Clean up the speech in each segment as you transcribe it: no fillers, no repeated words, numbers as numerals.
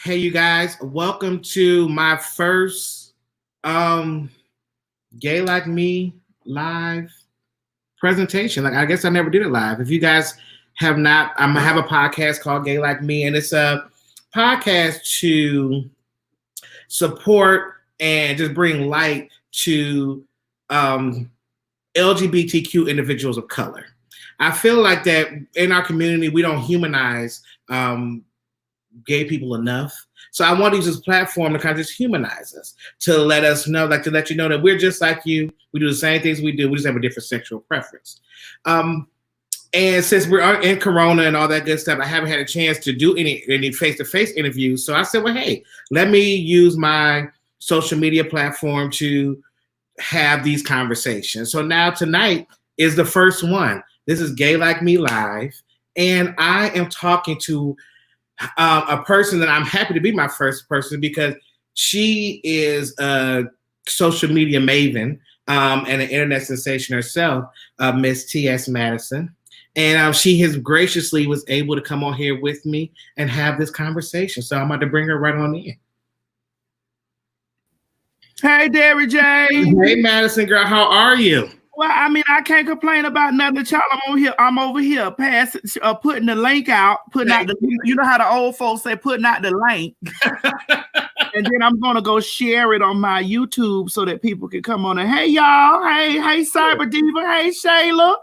Hey, you guys, welcome to my first Gay Like Me live presentation. Like, I guess I never did it live. If you guys have not, I have a podcast called Gay Like Me, and it's a podcast to support and just bring light to LGBTQ individuals of color. I feel like that in our community, we don't humanize gay people enough. So I want to use this platform to kind of just humanize us, to let us know, like to let you know that we're just like you. We do the same things we do. We just have a different sexual preference. And since we're in Corona and all that good stuff, I haven't had a chance to do any face-to-face interviews. So I said, well, hey, let me use my social media platform to have these conversations. So now tonight is the first one. This is Gay Like Me Live. And I am talking to a person that I'm happy to be my first person because she is a social media maven and an internet sensation herself, Miss Ts Madison. And she has graciously was able to come on here with me and have this conversation. So I'm about to bring her right on in. Hey, Derry J. Hey, Madison, girl, how are you? Well, I mean, I can't complain about nothing, child. I'm over here, putting the link out, putting out the. You know how the old folks say, putting out the link, and then I'm gonna go share it on my YouTube so that people can come on and hey y'all, hey Cyber Diva, hey Shayla.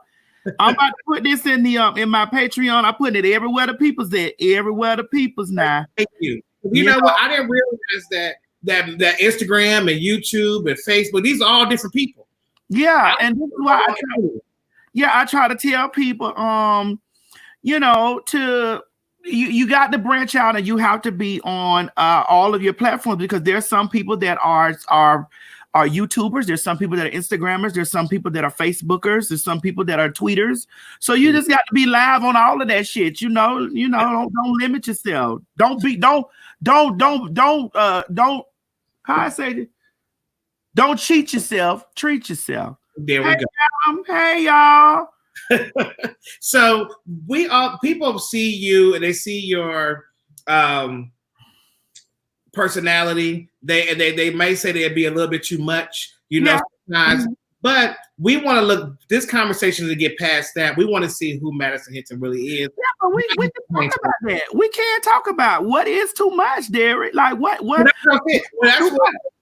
I'm about to put this in the in my Patreon. I put it everywhere the people's at, everywhere the people's now. Thank you. You know what? I didn't realize that Instagram and YouTube and Facebook, these are all different people. Yeah, and this is why I try to tell people, you got to branch out and you have to be on all of your platforms because there's some people that are YouTubers, there's some people that are Instagrammers, there's some people that are Facebookers, there's some people that are tweeters. So you just got to be live on all of that shit. Don't limit yourself. Don't how I say it. Don't cheat yourself. Treat yourself. There we go. Hey y'all. So people see you and they see your personality. They may say they'd be a little bit too much, sometimes. Mm-hmm. But we want to look this conversation to get past that. We want to see who Madison Hinton really is. Yeah, but we can talk about that. We can't talk about what is too much, Derek. Like what? But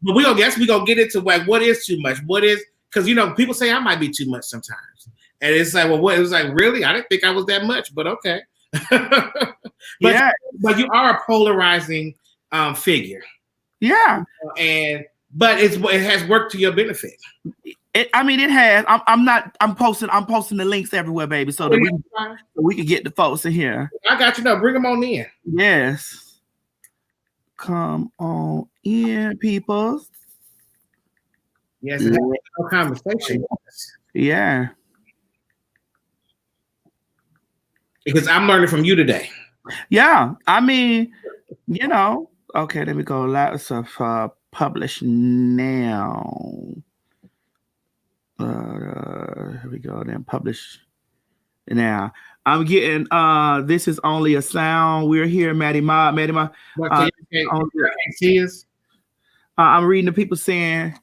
we're gonna get into like what is too much. What is because people say I might be too much sometimes, and it's like, well, what? It was like, really? I didn't think I was that much, but okay. But you are a polarizing figure. Yeah, but it has worked to your benefit. It has. I'm posting the links everywhere, baby, so that we can get the folks in here. I got you. Bring them on in. Yes. Come on in, people. Yes, it's a conversation. Yeah. Because I'm learning from you today. Yeah. I mean, okay, let me go. Lots of publish now. Here we go. Then publish now. I'm getting this is only a sound. We're here, Maddie Ma. I'm reading the people saying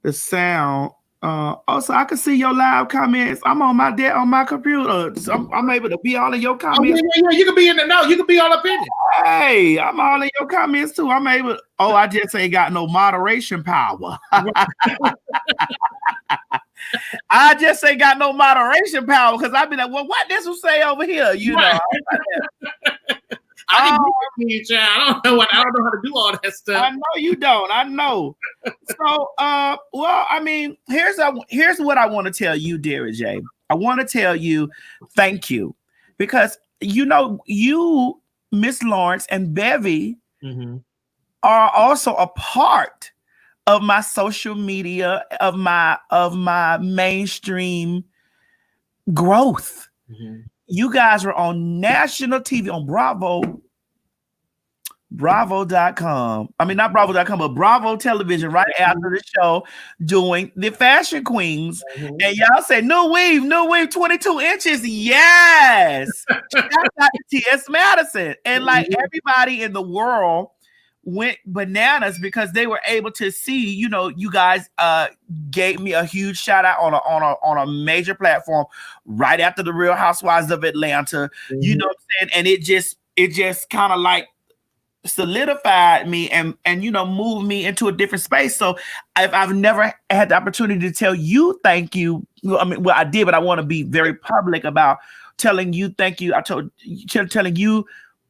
the sound. Also, I can see your live comments. I'm on my computer. So I'm able to be all in your comments. Yeah, you can be in the know. You can be all up in it. Hey, I'm all in your comments too. I'm able. Oh, I just ain't got no moderation power. I just ain't got no moderation power because I've been like, well, what this will say over here? I don't know how to do all that stuff. I know you don't. I know. So, well, I mean, here's what I want to tell you, Derry J. I want to tell you, thank you, because you, Miss Lawrence, and Bevy are also a part of my social media, of my mainstream growth. You guys were on national TV on Bravo Bravo.com. I mean, not Bravo.com, but Bravo Television right after the show doing the Fashion Queens. Mm-hmm. And y'all say, new weave, 22 inches. Yes. Shout out to Ts Madison. And like everybody in the world went bananas because they were able to see, you know, you guys gave me a huge shout out on a major platform right after the Real Housewives of Atlanta. Mm-hmm. You know what I'm saying? And it just kind of like solidified me and you know moved me into a different space. So I've never had the opportunity to tell you thank you. I mean, well, I did, but I want to be very public about telling you thank you. Telling you,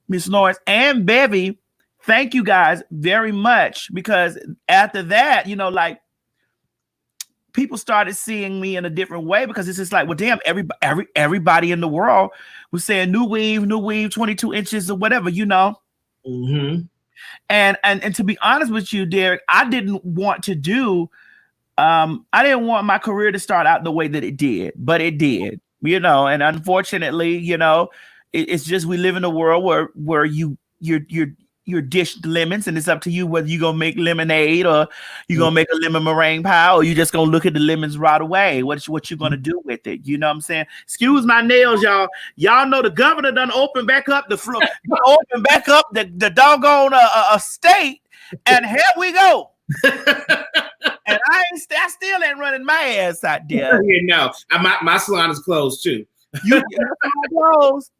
Miss Lawrence and Bevy, thank you guys very much, because after that, you know, like people started seeing me in a different way, because it's just like, well, damn, everybody in the world was saying new weave, 22 inches or whatever, you know. Mm-hmm. And to be honest with you, Derek, I didn't want my career to start out the way that it did, but it did, you know. And unfortunately, you know, it's just we live in a world where you're dished lemons, and it's up to you whether you're gonna make lemonade or you're gonna make a lemon meringue pie, or you just gonna look at the lemons right away. What you're gonna do with it? You know what I'm saying? Excuse my nails, y'all. Y'all know the governor done open back up the floor, open back up the doggone state, and here we go. And I still ain't running my ass out there. You know, my salon is closed too.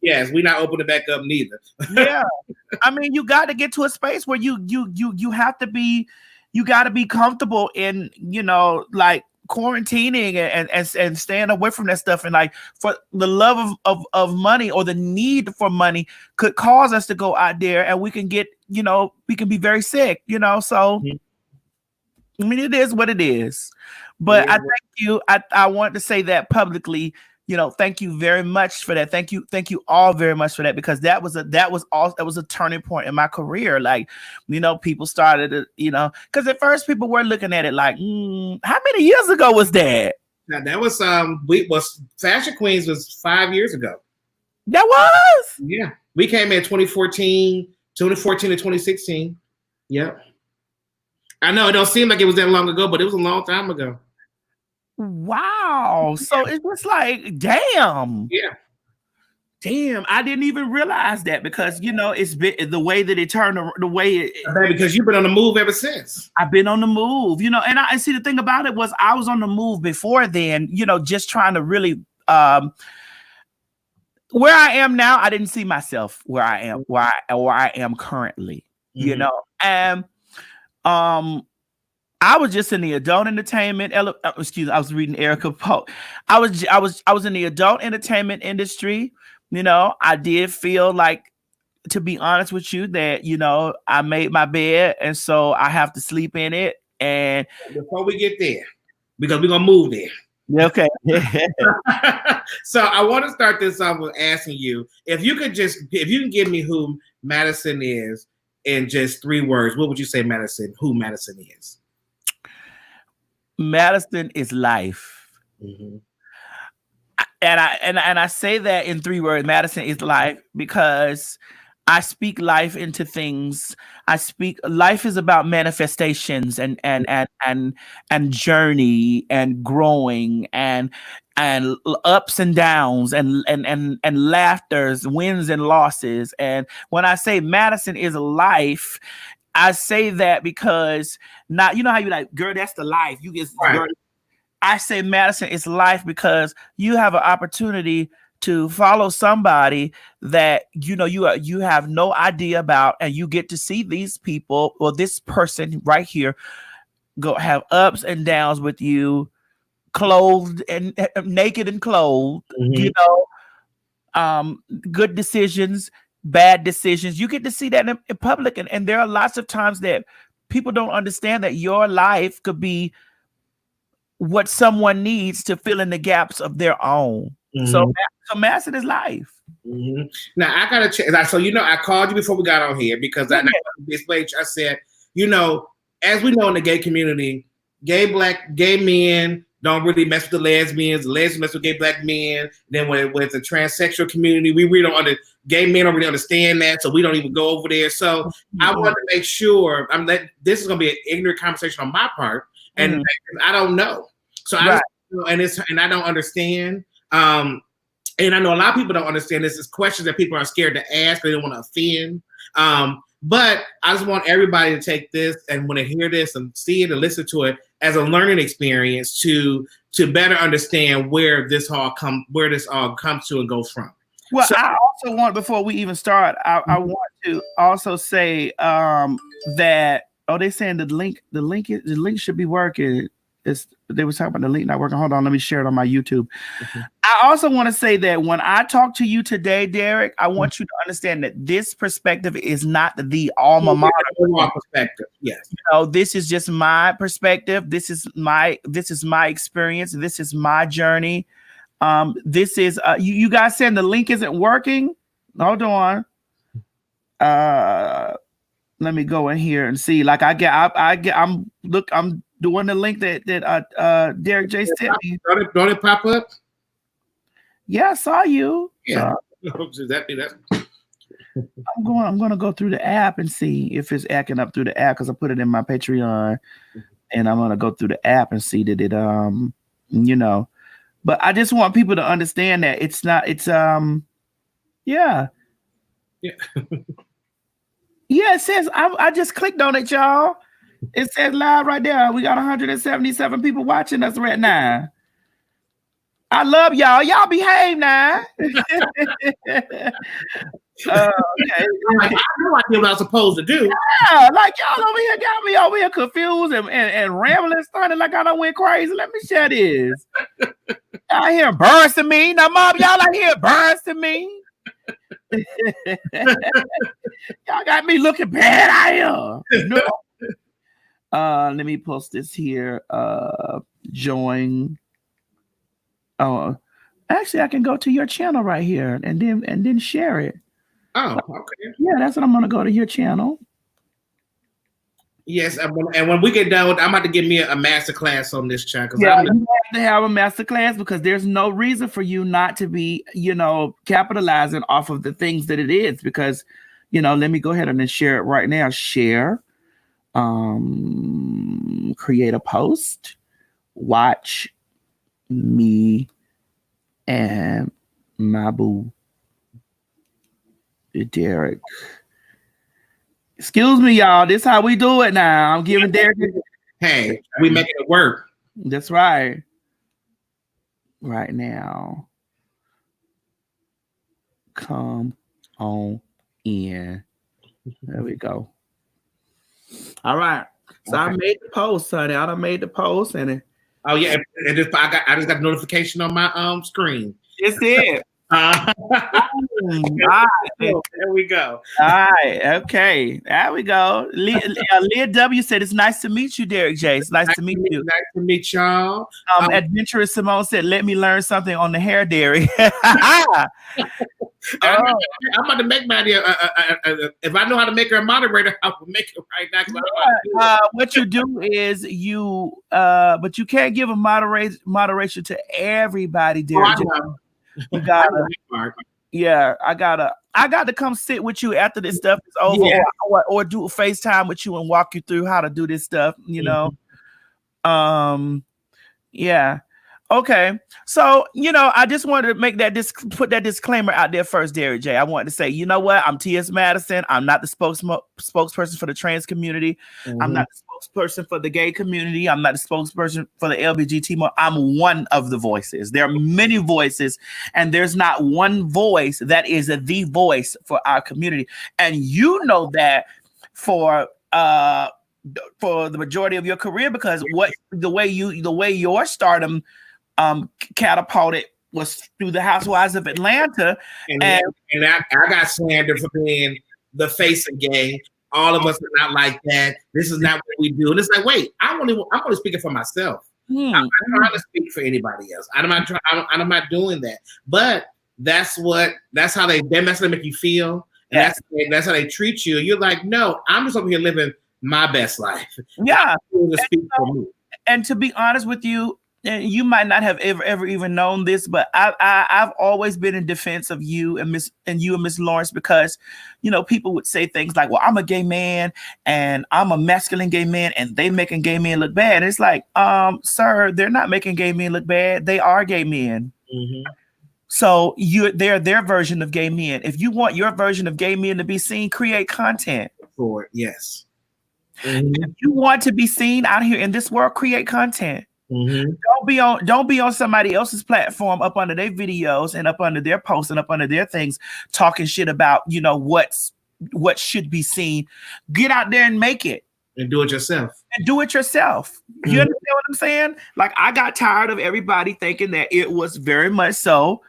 Yes, we're not opening back up neither. Yeah, I mean, you got to get to a space where you have to be, you got to be comfortable in, you know, like quarantining and staying away from that stuff. And like, for the love of money, or the need for money, could cause us to go out there and we can get, you know, we can be very sick, you know. So I mean, it is what it is. But I thank you. I want to say that publicly. You know, thank you very much for that. Thank you all very much for that, because that was a turning point in my career. Like, you know, people started to, you know, because at first people were looking at it like, how many years ago was that? Now that was Fashion Queens was 5 years ago. That was? Yeah. We came in 2014 to 2016. Yep. I know it don't seem like it was that long ago, but it was a long time ago. Wow. So it's just like, damn. Yeah. Damn, I didn't even realize that, because, you know, it's been the way that it turned, the way it, because you've been on the move ever since. I've been on the move, you know. And I see, the thing about it was I was on the move before then, you know, just trying to really where I am now. I didn't see myself where I am currently, you know. And I was just in the adult entertainment. I was reading Erica Poe. I was in the adult entertainment industry. You know, I did feel like, to be honest with you, that, you know, I made my bed, and so I have to sleep in it. And before we get there, because we're gonna move there. Okay. So I want to start this off with asking you if you can give me who Madison is in just 3 words. What would you say who Madison is? Madison is life. Mm-hmm. And I say that in 3 words. Madison is life, because I speak life into things. Life is about manifestations and journey and growing and ups and downs and laughters, wins and losses. And when I say Madison is life, I say that because, not, you know how you like, girl, that's the life. You just, right. Girl, I say Madison is life because you have an opportunity to follow somebody that, you know, you have no idea about, and you get to see these people, or this person right here, go have ups and downs with you, clothed and naked and clothed, you know, good decisions, bad decisions. You get to see that in public. And there are lots of times that people don't understand that your life could be what someone needs to fill in the gaps of their own. So Madison is life. Now I gotta check. So, you know, I called you before we got on here because I said, you know, as we know in the gay community, gay men don't really mess with the lesbians. The lesbians mess with gay black men. Then with the transsexual community, we really don't gay men don't really understand that, so we don't even go over there. So I want to make sure this is going to be an ignorant conversation on my part, and I don't know. So I don't understand. And I know a lot of people don't understand this. It's questions that people are scared to ask. They don't want to offend. But I just want everybody to take this and when they hear this and see it and listen to it as a learning experience to better understand where this all comes to and goes from. Well, so, I also want, before we even start, I want to also say that they're saying the link should be working. They were talking about the link not working. Hold on, let me share it on my YouTube. I also want to say that when I talk to you today, Derek, I want you to understand that this perspective is not the alma mater perspective. Yes, this is just my perspective. This is my experience. This is my journey. This is you guys saying the link isn't working. Hold on. Let me go in here and see. Like I'm doing the link that Derek J sent me. Don't it pop up? Yeah, I saw you. Yeah. I'm gonna go through the app and see if it's acting up through the app because I put it in my Patreon, and I'm gonna go through the app and see that it But I just want people to understand that it's not. It's yeah. Yeah, it says I just clicked on it, y'all. It says live right there. We got 177 people watching us right now. I love y'all. Y'all behave now. Okay. I know I did what I was supposed to do. Yeah, like y'all over here got me over here confused and rambling, starting like I done went crazy. Let me share this. Y'all here bursting me. Now, Mom, y'all out here bursting me. Y'all got me looking bad. I am. No. Let me post this here. Join. Oh, actually, I can go to your channel right here and then share it. Oh, okay. Yeah, that's what I'm gonna go to your channel. Yes, and when we get done, I'm about to give me a master class on this channel. Yeah, you have to have a master class because there's no reason for you not to be, capitalizing off of the things that it is. Because, let me go ahead and then share it right now. Share, create a post, watch me and my boo, Derek. Excuse me, y'all. This is how we do it now. I'm giving Derek. Hey, we making it work. That's right. Right now. Come on in. There we go. All right. So okay. I made the post, honey. I done made the post and oh yeah, and I just got a notification on my screen. It's it. All right. There we go. All right. Okay. There we go. Leah W said, it's nice to meet you, Derek J. It's nice to meet you. Nice to meet y'all. Adventurous Simone said, let me learn something on the hair, Derek. I'm about to make my if I know how to make her a moderator, I will make it right now. What you do is but you can't give a moderation to everybody, Derek. You gotta, yeah. I got to come sit with you after this stuff is over, or do a FaceTime with you and walk you through how to do this stuff. Yeah. Okay, so I just wanted to make put that disclaimer out there first, Derek J. I wanted to say, you know what? I'm Ts Madison. I'm not the spokesperson for the trans community. Mm-hmm. I'm not the spokesperson for the gay community. I'm not the spokesperson for the LGBT. I'm one of the voices. There are many voices, and there's not one voice that is the voice for our community. And you know that for the majority of your career, because the way your stardom catapulted was through the Housewives of Atlanta, and I got slandered for being the face of gay. All of us are not like that. This is not what we do. And it's like, wait, I'm only speaking for myself. I'm not trying to speak for anybody else. I'm not doing that. But that's how they make you feel. And that's how they treat you. You're like, no, I'm just over here living my best life. Yeah. To speak for me. And to be honest with you, and you might not have ever even known this, but I've always been in defense of you and Miss Lawrence, because people would say things like, well, I'm a gay man and I'm a masculine gay man and they making gay men look bad. And it's like, sir, they're not making gay men look bad. They are gay men. Mm-hmm. So they're their version of gay men. If you want your version of gay men to be seen, create content for it. Yes. Mm-hmm. If you want to be seen out here in this world, create content. Mm-hmm. Don't be on somebody else's platform, up under their videos and up under their posts and up under their things, talking shit about what should be seen. Get out there and make it. And do it yourself. Mm-hmm. You understand what I'm saying? Like, I got tired of everybody thinking that it was very much so.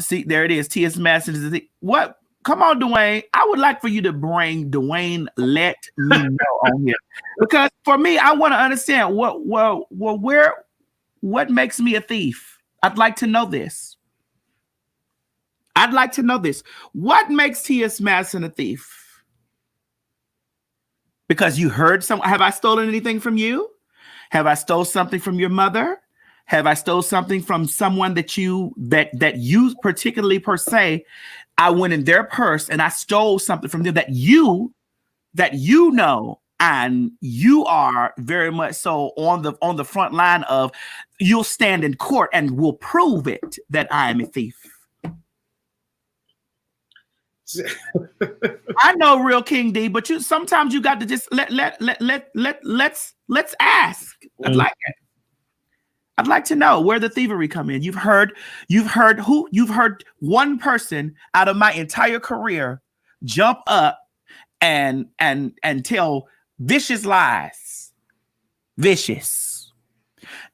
See, there it is. Ts Madison. What? Come on, Dwayne. I would like for you to bring Dwayne. Let me know on here, because for me, I want to understand what makes me a thief. I'd like to know this. What makes Ts Madison a thief? Because you heard have I stolen anything from you? Have I stole something from your mother? Have I stole something from someone that you particularly per se? I went in their purse and I stole something from them that you know, and you are very much so on the front line of, you'll stand in court and will prove it that I am a thief. I know, Real King D, but sometimes you got to just let's ask. I'd like to know where the thievery come in. You've heard one person out of my entire career jump up and tell vicious lies. Vicious.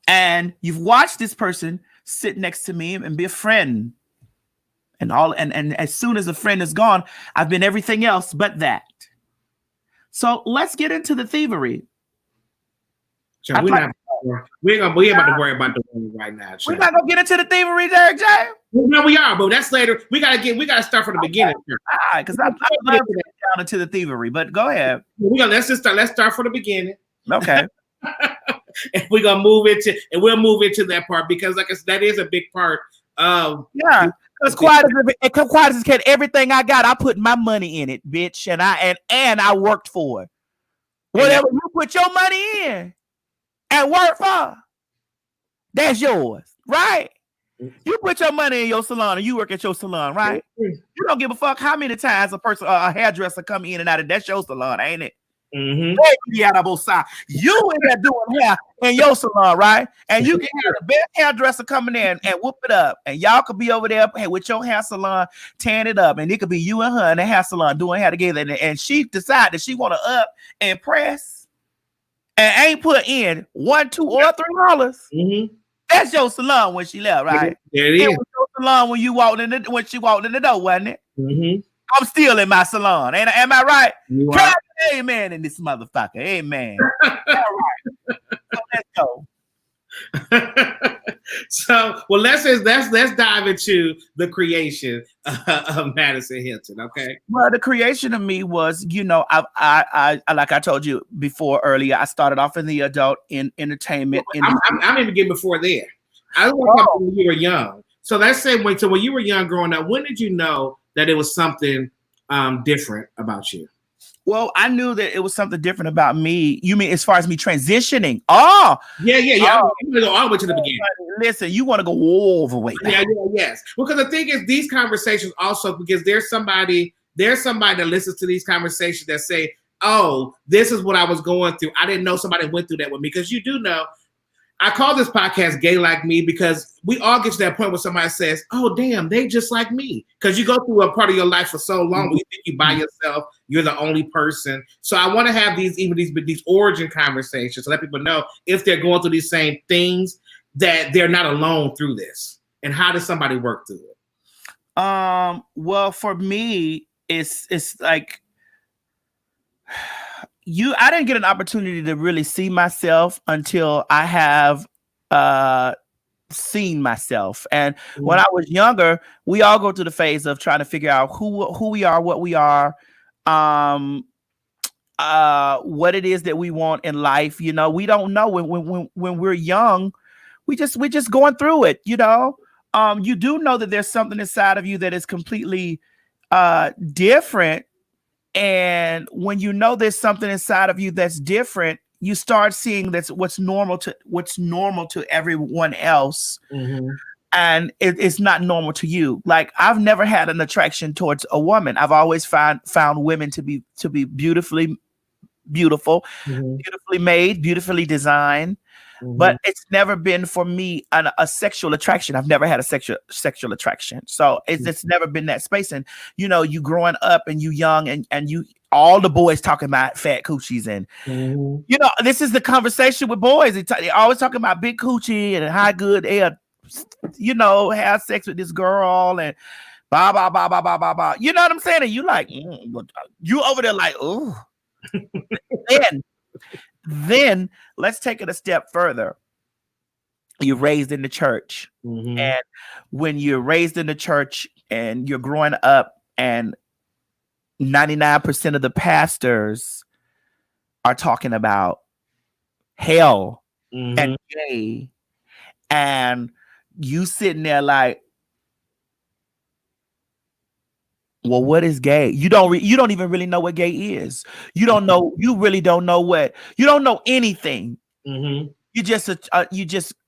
And you've watched this person sit next to me and be a friend. And as soon as a friend is gone, I've been everything else but that. So let's get into the thievery. So we ain't about to worry about the one right now. We're not gonna get into the thievery, Derek J. No, we are, but that's later. We gotta start from the beginning. All right, because I'm love to get down into the thievery, but go ahead. Let's start from the beginning. Okay. And we'll move into that part, because like I said, that is a big part of Because quiet as kid, everything I got, I put my money in it, bitch, and I worked for it. Whatever you put your money in and work for, that's yours, right? You put your money in your salon and you work at your salon, right? You don't give a fuck how many times a hairdresser come in and out of that's your salon, ain't it? Mm-hmm. Out of both sides. You in there doing hair in your salon, right? And you can have the best hairdresser coming in and whoop it up, and y'all could be over there with your hair salon tearing it up, and it could be you and her in the hair salon doing hair together, and she decide that she want to up and press and ain't put in $1, $2, or $3. Mm-hmm. That's your salon when she left, right? There it is. It was your salon when she walked in the door, wasn't it? Mm-hmm. I'm still in my salon. Am I right? You are. Amen in this motherfucker. Amen. All right. So let's go. So, well, let's dive into the creation of Madison Hilton. Okay. Well, the creation of me was, I like I told you before earlier, I started off in the adult entertainment. I'm even getting before there. I was when you were young. So let's say when you were young growing up, when did you know that it was something different about you? Well, I knew that it was something different about me. You mean as far as me transitioning? Oh, yeah. I'm gonna go all the way to the beginning. Listen, you want to go all the way back. Yes. Because the thing is, these conversations also, because there's somebody that listens to these conversations that say, "Oh, this is what I was going through. I didn't know somebody went through that with me." Because you do know. I call this podcast Gay Like Me because we all get to that point where somebody says, "Oh, damn, they just like me." Because you go through a part of your life for so long, you think you by yourself, you're the only person. So I want to have these origin conversations to let people know, if they're going through these same things, that they're not alone through this. And how does somebody work through it? Well, for me, it's like I didn't get an opportunity to really see myself until I have seen myself. And when I was younger, we all go through the phase of trying to figure out who we are, what we are, what it is that we want in life. We don't know when we're young. we're just going through it, you know. You do know that there's something inside of you that is completely different. And when you know there's something inside of you that's different, you start seeing that's what's normal to everyone else. Mm-hmm. And it's not normal to you. Like, I've never had an attraction towards a woman. I've always found women to be beautiful, Mm-hmm. beautifully made, beautifully designed. Mm-hmm. But it's never been for me a sexual attraction. I've never had a sexual attraction. So it's never been that space. And, you know, you growing up and you young and you, all the boys talking about fat coochies and, Mm-hmm. you know, this is the conversation with boys. They always talking about big coochie and how good they are, you know, have sex with this girl and blah, blah, blah, blah, blah, blah, blah. You know what I'm saying? And you like, you over there like, oh. Then let's take it a step further. You're raised in the church. Mm-hmm. And when you're raised in the church and you're growing up and 99% of the pastors are talking about hell and gay, and you sitting there like, well, what is gay? You don't even really know what gay is. You don't know. You really don't know what. You don't know anything. Mm-hmm.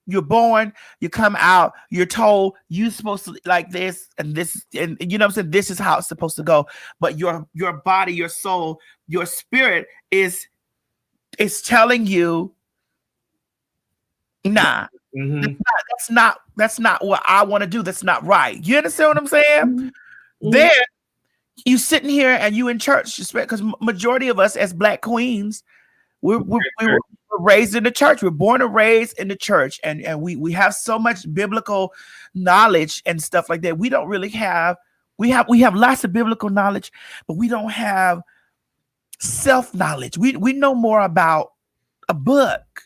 You're born. You come out. You're told you're supposed to like this and this, and you know what I'm saying. This is how it's supposed to go. But your body, your soul, your spirit is telling you, nah. Mm-hmm. That's not what I want to do. That's not right. You understand what I'm saying? Mm-hmm. Then you sitting here and you in church, because majority of us as Black queens, we were raised in the church. We're born and raised in the church, and we have so much biblical knowledge and stuff like that. We don't really have. We have lots of biblical knowledge, but we don't have self knowledge. We know more about a book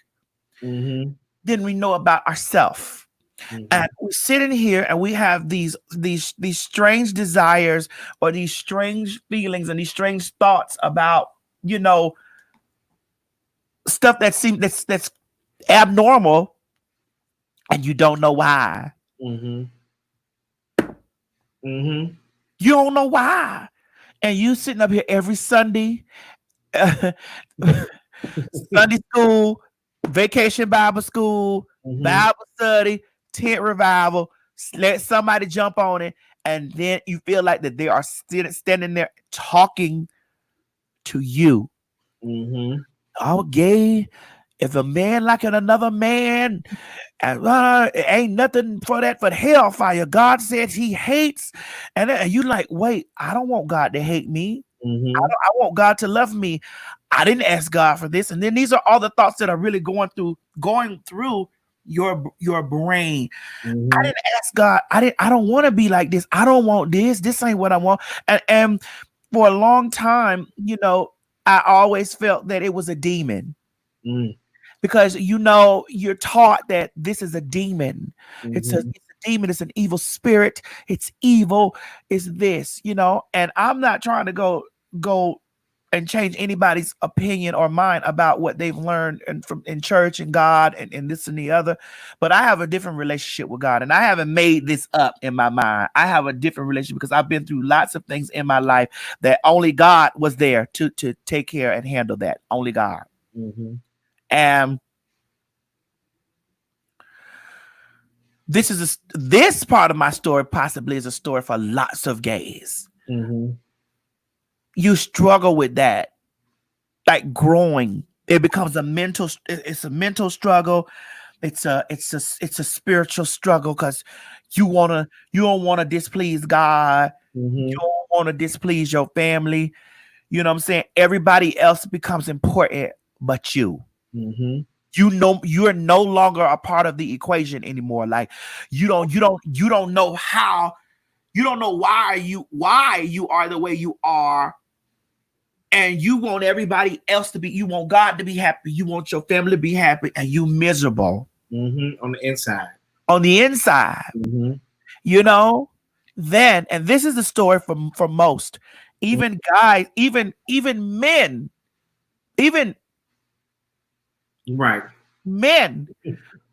than we know about ourselves. And we're sitting here and we have these strange desires or these strange feelings and these strange thoughts about, you know, stuff that's abnormal, and you don't know why. You don't know why. And you sitting up here every Sunday, Sunday school, vacation Bible school, Bible study, tent revival, let somebody jump on it, and then you feel like that they are standing there talking to you. Oh, gay. If a man liking another man, and it ain't nothing for that but hellfire. God says he hates, and you like, wait, I don't want God to hate me. I want God to love me. I didn't ask God for this. And then these are all the thoughts that are really going through your brain. I didn't ask God. I don't want to be like this. I don't want this. This ain't what I want. And for a long time, you know, I always felt that it was a demon. Because, you know, you're taught that this is a demon. It's a demon. It's an evil spirit. It's evil. It's this, you know. And I'm not trying to go and change anybody's opinion or mind about what they've learned in church and God and this and the other. But I have a different relationship with God, and I haven't made this up in my mind. I have a different relationship because I've been through lots of things in my life that only God was there to take care and handle that. Only God. And this part of my story possibly is a story for lots of gays. You struggle with that, like growing. It becomes a mental. It's a mental struggle. It's a spiritual struggle because you don't want to displease God. You don't want to displease your family. You know what I'm saying? Everybody else becomes important but you. You know, you are no longer a part of the equation anymore. Like you don't know how, you don't know why you are the way you are. And you want everybody else to be, you want God to be happy. You want your family to be happy, and you miserable. On the inside. On the inside. You know, then, and this is the story for most, even guys, even men, even right. men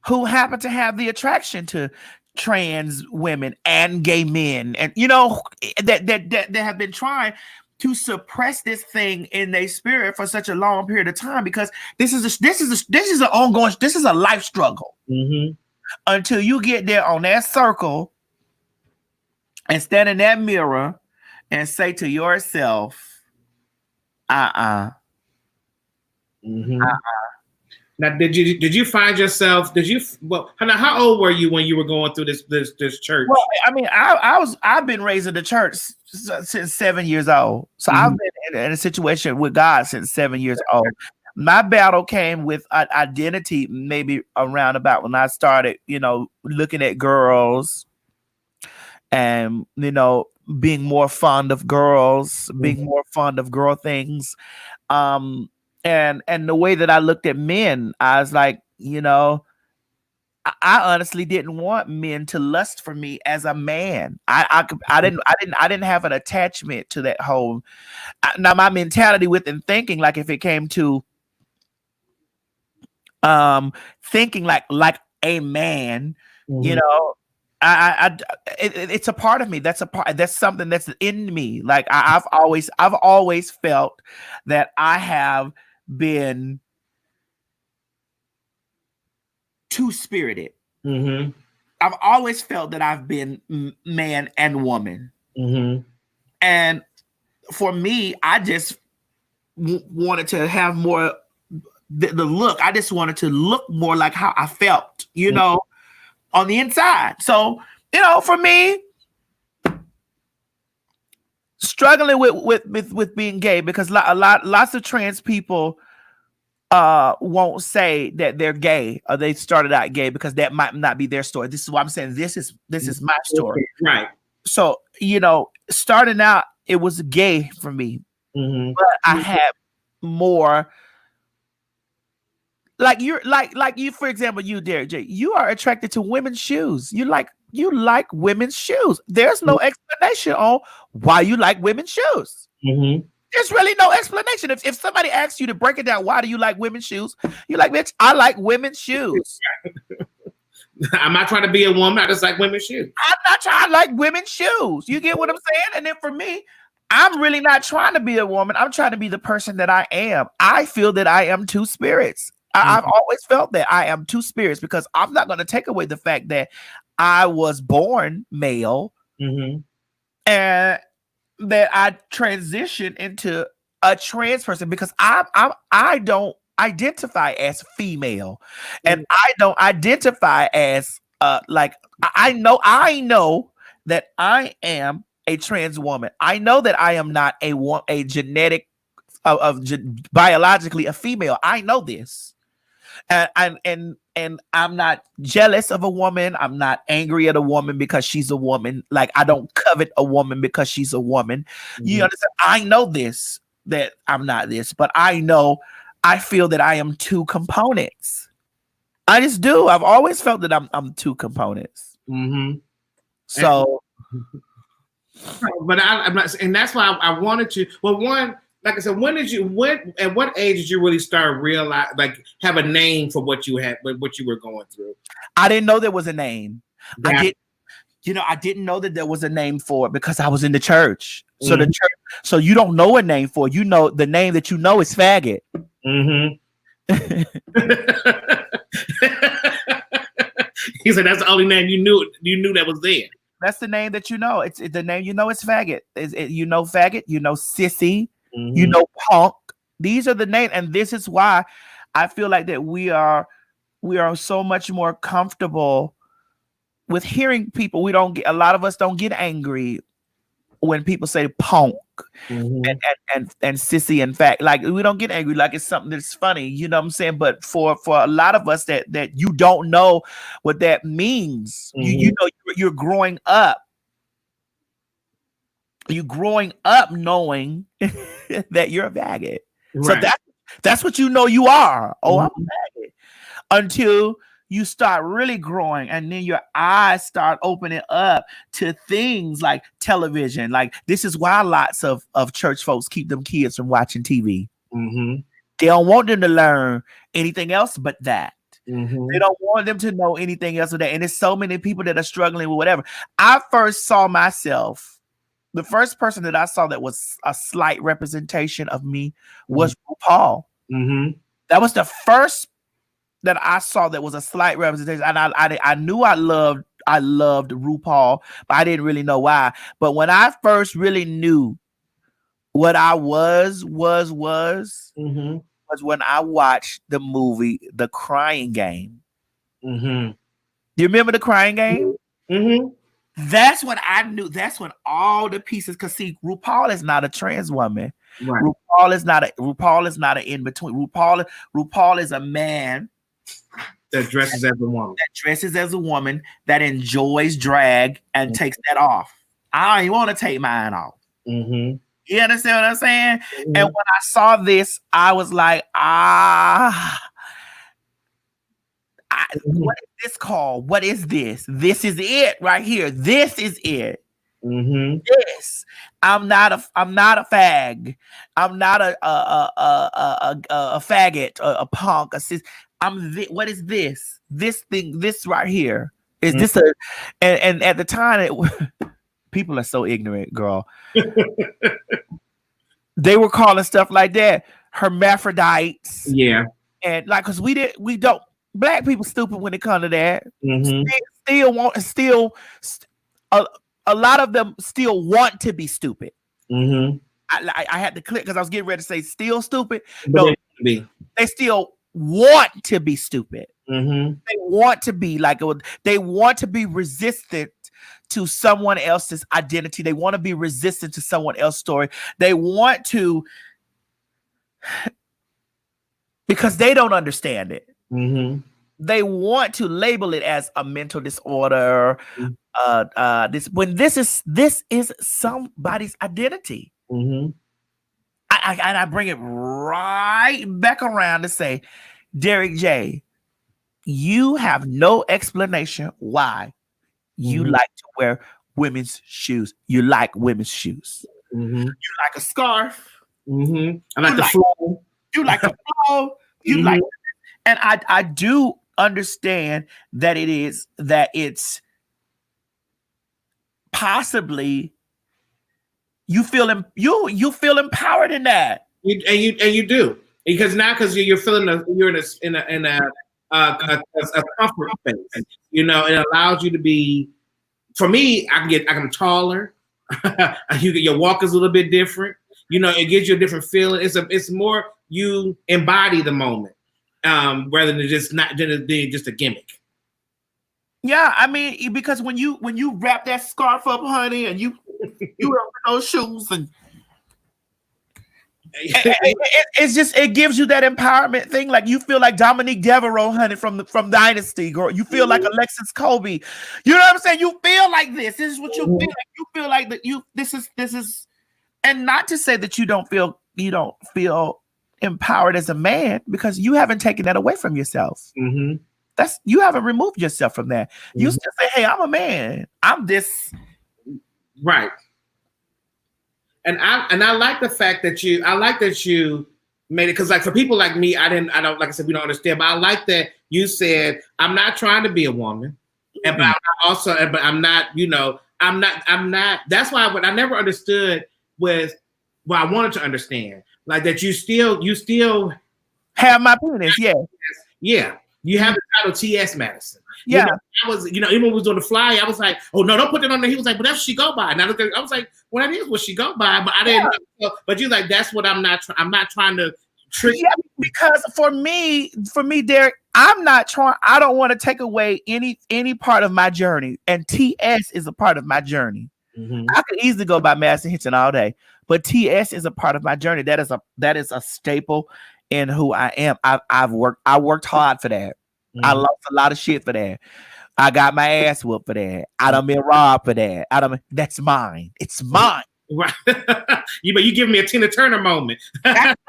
who happen to have the attraction to trans women and gay men, and you know that have been trying to suppress this thing in their spirit for such a long period of time, because this is an ongoing, this is a life struggle until you get there on that circle and stand in that mirror and say to yourself, Now, did you find yourself? How old were you when you were going through this church? Well, I mean, I've been raised in the church since 7 years old, so I've been in a situation with God since 7 years old. My battle came with identity maybe around about when I started, looking at girls and being more fond of girls, being more fond of girl things. And the way that I looked at men, I was like, I honestly didn't want men to lust for me as a man. I didn't have an attachment to that whole. Now my mentality within thinking, like if it came to thinking like a man, it's a part of me. That's something that's in me. Like I've always felt that I have been two-spirited. I've always felt that I've been man and woman. And for me, I just wanted to have more the look. I just wanted to look more like how I felt, on the inside. So, for me, struggling with being gay, because lots of trans people won't say that they're gay or they started out gay, because that might not be their story. This is why I'm saying this is my story. Right. So, starting out, it was gay for me, but I had more. Like you, for example, you, Derek J, you are attracted to women's shoes. You like women's shoes. There's no explanation on why you like women's shoes. There's really no explanation. If somebody asks you to break it down, why do you like women's shoes? You're like, bitch, I like women's shoes. I'm not trying to be a woman. I just like women's shoes. I'm not trying to like women's shoes. You get what I'm saying? And then for me, I'm really not trying to be a woman. I'm trying to be the person that I am. I feel that I am two spirits. I've always felt that I am two spirits, because I'm not going to take away the fact that I was born male and that I transitioned into a trans person, because I don't identify as female, and I don't identify as I know that I am a trans woman. I know that I am not a genetic biologically a female. I know this. And I'm not jealous of a woman. I'm not angry at a woman because she's a woman. Like, I don't covet a woman because she's a woman. You understand? I know this, that I'm not this, but I feel that I am two components. I just do. I've always felt that I'm two components. So, but I'm not, and that's why I wanted to. Well, one, like I said, at what age did you really start realize, like, have a name for what you were going through? I didn't know there was a name. Yeah. I didn't know that there was a name for it, because I was in the church. So the church, so you don't know a name for it. The name that you know is faggot. He said that's the only name you knew that was there. That's the name that you know. It's the name you know is faggot. You know faggot, you know sissy, you know punk. These are the names, and this is why I feel like that we are so much more comfortable with hearing people. A lot of us don't get angry when people say punk and sissy. In fact, like, we don't get angry like it's something that's funny, you know what I'm saying? But for a lot of us that you don't know what that means, you're growing up. You're growing up knowing that you're a faggot. Right. So that's what you know you are. Oh, I'm a faggot. Until you start really growing, and then your eyes start opening up to things like television. Like, this is why lots of church folks keep them kids from watching TV. They don't want them to learn anything else but that. They don't want them to know anything else of that. And there's so many people that are struggling with whatever. I first saw myself, the first person that I saw that was a slight representation of me was RuPaul. That was the first that I saw that was a slight representation. And I knew I loved RuPaul, but I didn't really know why. But when I first really knew what I was when I watched the movie The Crying Game. Do you remember The Crying Game? That's when I knew. That's when all the pieces. Cause see, RuPaul is not a trans woman. Right. RuPaul is not an in between. RuPaul is a man that dresses as a woman that enjoys drag and takes that off. I don't even want to take mine off. You understand what I'm saying? And when I saw this, I was like, what is this called? What is this? This is it right here. This is it. This. I'm not a fag. I'm not a faggot, a punk, a cis. What is this? This thing, this right here. Is this a? And at the time, people are so ignorant, girl. They were calling stuff like that hermaphrodites. Yeah. And like, cause we don't, black people stupid when it comes to that. A lot of them still want to be stupid. I had to click because I was getting ready to say still stupid. No, they still want to be stupid. They want to be like, they want to be resistant to someone else's identity. They want to be resistant to someone else's story. They want to, because they don't understand it. They want to label it as a mental disorder. This is somebody's identity. I bring it right back around to say, Derek J, you have no explanation why you like to wear women's shoes. You like women's shoes. You like a scarf. I like the flow. You like the flow. You like, and I do understand that it's possibly you feel empowered in that. You do, because now you're feeling you're in a comfort space. You know, it allows you to be. For me, I'm taller. Your walk is a little bit different. You know, it gives you a different feeling. It's more you embody the moment, rather than just a gimmick. Yeah, I mean, because when you wrap that scarf up, honey, and you wear those shoes, and it gives you that empowerment thing. Like you feel like Dominique Devereaux, honey, from Dynasty, girl. You feel like Alexis Colby. You know what I'm saying? You feel like this. This is what you feel like. You feel like that. This is, and not to say that you don't feel empowered as a man, because you haven't taken that away from yourself. You haven't removed yourself from that. You still say, "Hey, I'm a man. I'm this." Right. And I like the fact that you made it, because like for people like me, I don't, like I said, we don't understand, but I like that you said, I'm not trying to be a woman, but I'm not, that's why I never understood I wanted to understand, like that you still have my penis. Yeah. You have the title Ts Madison. Yeah. I was, even when we was on the fly, I was like, oh no, don't put that on there. He was like, but that's what she go by. And I was like, well, that is what she go by, but I didn't know. But you're like, that's what I'm not trying to trick. Yeah, because for me, Derek, I'm not trying, I don't want to take away any part of my journey. And TS is a part of my journey. I could easily go by Madison Hinton all day, but TS is a part of my journey. That is a staple in who I am. I worked hard for that. I lost a lot of shit for that. I got my ass whooped for that. I done been robbed for that. That's mine. It's mine. Right. you give me a Tina Turner moment. Everything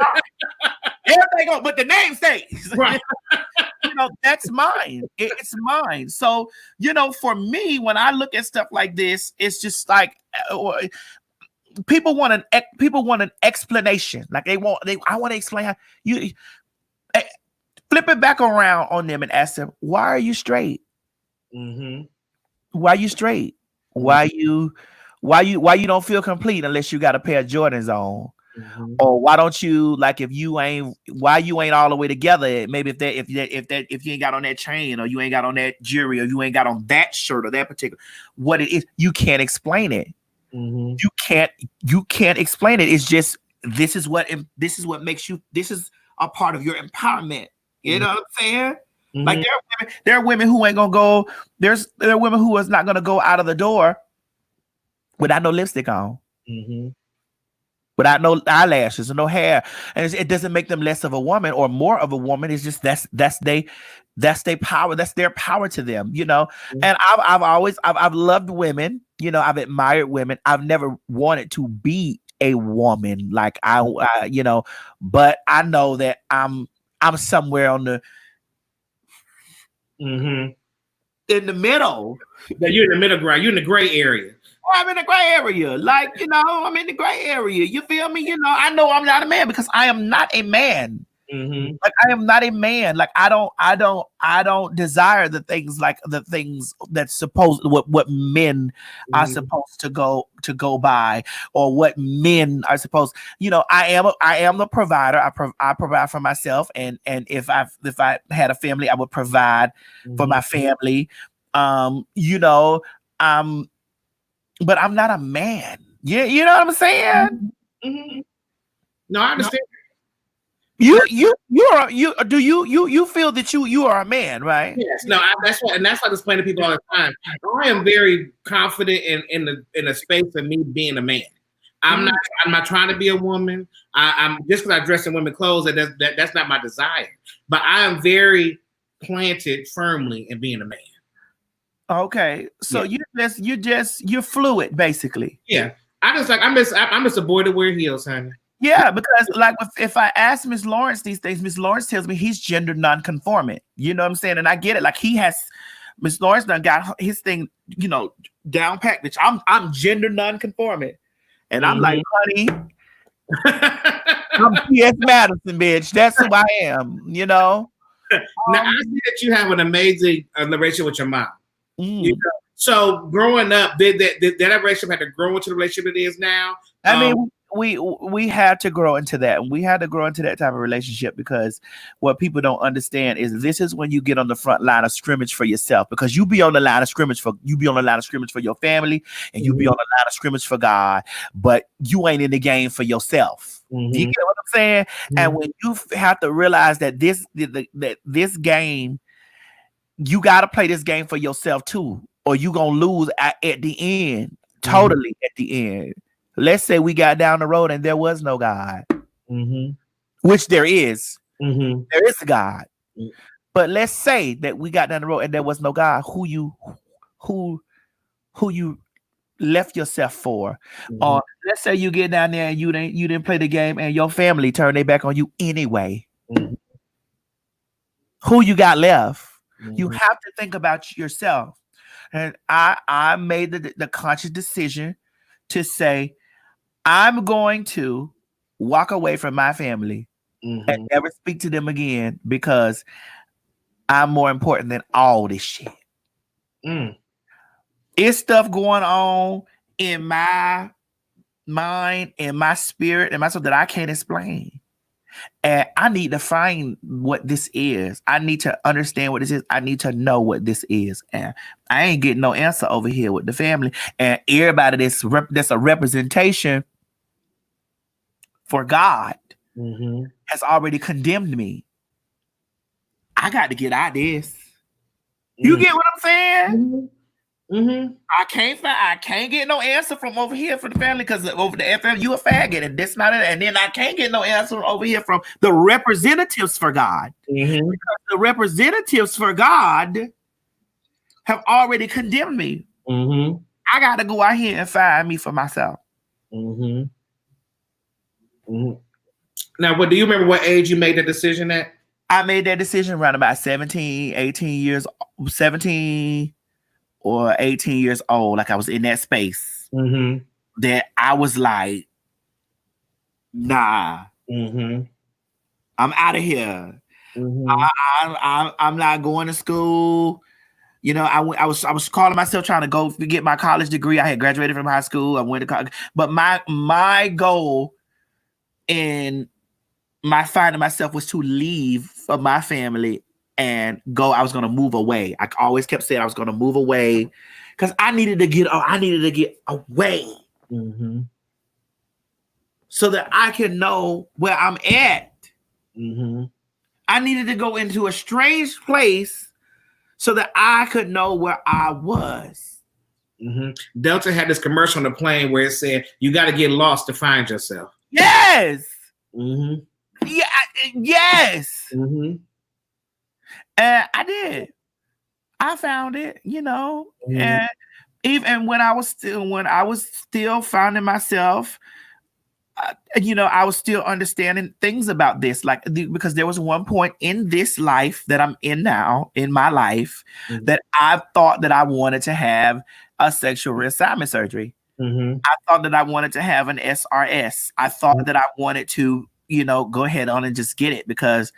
on, but the name stays. Right. That's mine. It's mine. So, for me, when I look at stuff like this, it's just like people want an explanation. Like I want to explain how you flip it back around on them and ask them, why are you straight? Mm-hmm. Why are you straight? Why you don't feel complete unless you got a pair of Jordans on? Mm-hmm. Or why don't you, like, if you ain't all the way together? Maybe if you ain't got on that chain, or you ain't got on that jewelry, or you ain't got on that shirt or that particular, what it is, you can't explain it. Mm-hmm. You can't explain it. It's just, this is what makes you. This is a part of your empowerment. You know what I'm saying? Mm-hmm. Like, there are women who ain't gonna go. There are women who is not gonna go out of the door without no lipstick on. Mm-hmm. Without no eyelashes or no hair, and it doesn't make them less of a woman or more of a woman. It's just that's their power. That's their power to them, you know. Mm-hmm. And I've always loved women, you know. I've admired women. I've never wanted to be a woman, like I you know, but I know that I'm somewhere on the Mm-hmm. in the middle. Yeah, you're in the middle ground. You're in the gray area. I'm in the gray area. Like, you know, I'm in the gray area. You feel me? You know I'm not a man, because I am not a man. Mm-hmm. Like, I am not a man. Like, I don't desire the things that's supposed, what men are supposed to go by, or what men are supposed. You know, I am the provider. I provide for myself, and if I had a family, I would provide for my family. You know, but I'm not a man. Yeah, you know what I'm saying? Mm-hmm. No, I understand. You feel that you are a man, right? Yes. No, that's what I explain to people all the time. I am very confident in the space of me being a man. I'm not trying to be a woman. I'm just because I dress in women's clothes, that's not my desire. But I am very planted firmly in being a man. Okay, so you're fluid, basically. Yeah, I'm just a boy to wear heels, honey. Yeah, because like if I ask Miss Lawrence these things, Miss Lawrence tells me he's gender non-conforming. You know what I'm saying? And I get it. Like, Miss Lawrence done got his thing, you know, down packed. Bitch, I'm gender non-conforming, and I'm like, honey, I'm Ts Madison, bitch. That's who I am. You know. Now I see that you have an amazing relationship with your mom. You know? So growing up, did that relationship have to grow into the relationship it is now? I mean, we had to grow into that. We had to grow into that type of relationship, because what people don't understand is this is when you get on the front line of scrimmage for yourself, because you be on the line of scrimmage for your family, and you be on the line of scrimmage for God, but you ain't in the game for yourself. Do you get what I'm saying? And when you have to realize that this game, you got to play this game for yourself too, or you gonna lose at the end. Totally at the end. Let's say we got down the road and there was no God, which there is. There is a God, but let's say that we got down the road and there was no God. Who you left yourself for? Or let's say you get down there and you didn't play the game, and your family turned their back on you anyway. Who you got left? You have to think about yourself. And I made the conscious decision to say, I'm going to walk away from my family and never speak to them again, because I'm more important than all this shit. It's stuff going on in my mind, in my spirit, and myself that I can't explain. And I need to find what this is. I need to understand what this is. I need to know what this is. And I ain't getting no answer over here with the family. And everybody that's a representation for God has already condemned me. I got to get out of this. You get what I'm saying? I can't get no answer from over here from the family, because over the FM, you a faggot, and this not it. And then I can't get no answer over here from the representatives for God, because the representatives for God have already condemned me. I got to go out here and find me for myself. Now, do you remember what age you made that decision at? I made that decision around about 17 or 18 years old. Like, I was in that space that I was like, nah, I'm out of here. I'm not going to school. You know, I was calling myself trying to go get my college degree. I had graduated from high school. I went to college, but my goal in my finding myself was to leave for my family and go. I was going to move away. I always kept saying I was going to move away because I needed to get away so that I can know where I'm at. I needed to go into a strange place so that I could know where I was. Delta had this commercial on the plane where it said, "You got to get lost to find yourself." Yes. Yeah. Yes. And I did. I found it, you know, and even when I was still finding myself, you know, I was still understanding things about this, like because there was one point in this life that I'm in now, in my life, that I thought that I wanted to have a sexual reassignment surgery. I thought that I wanted to have an SRS. I thought that I wanted to, you know, go ahead on and just get it because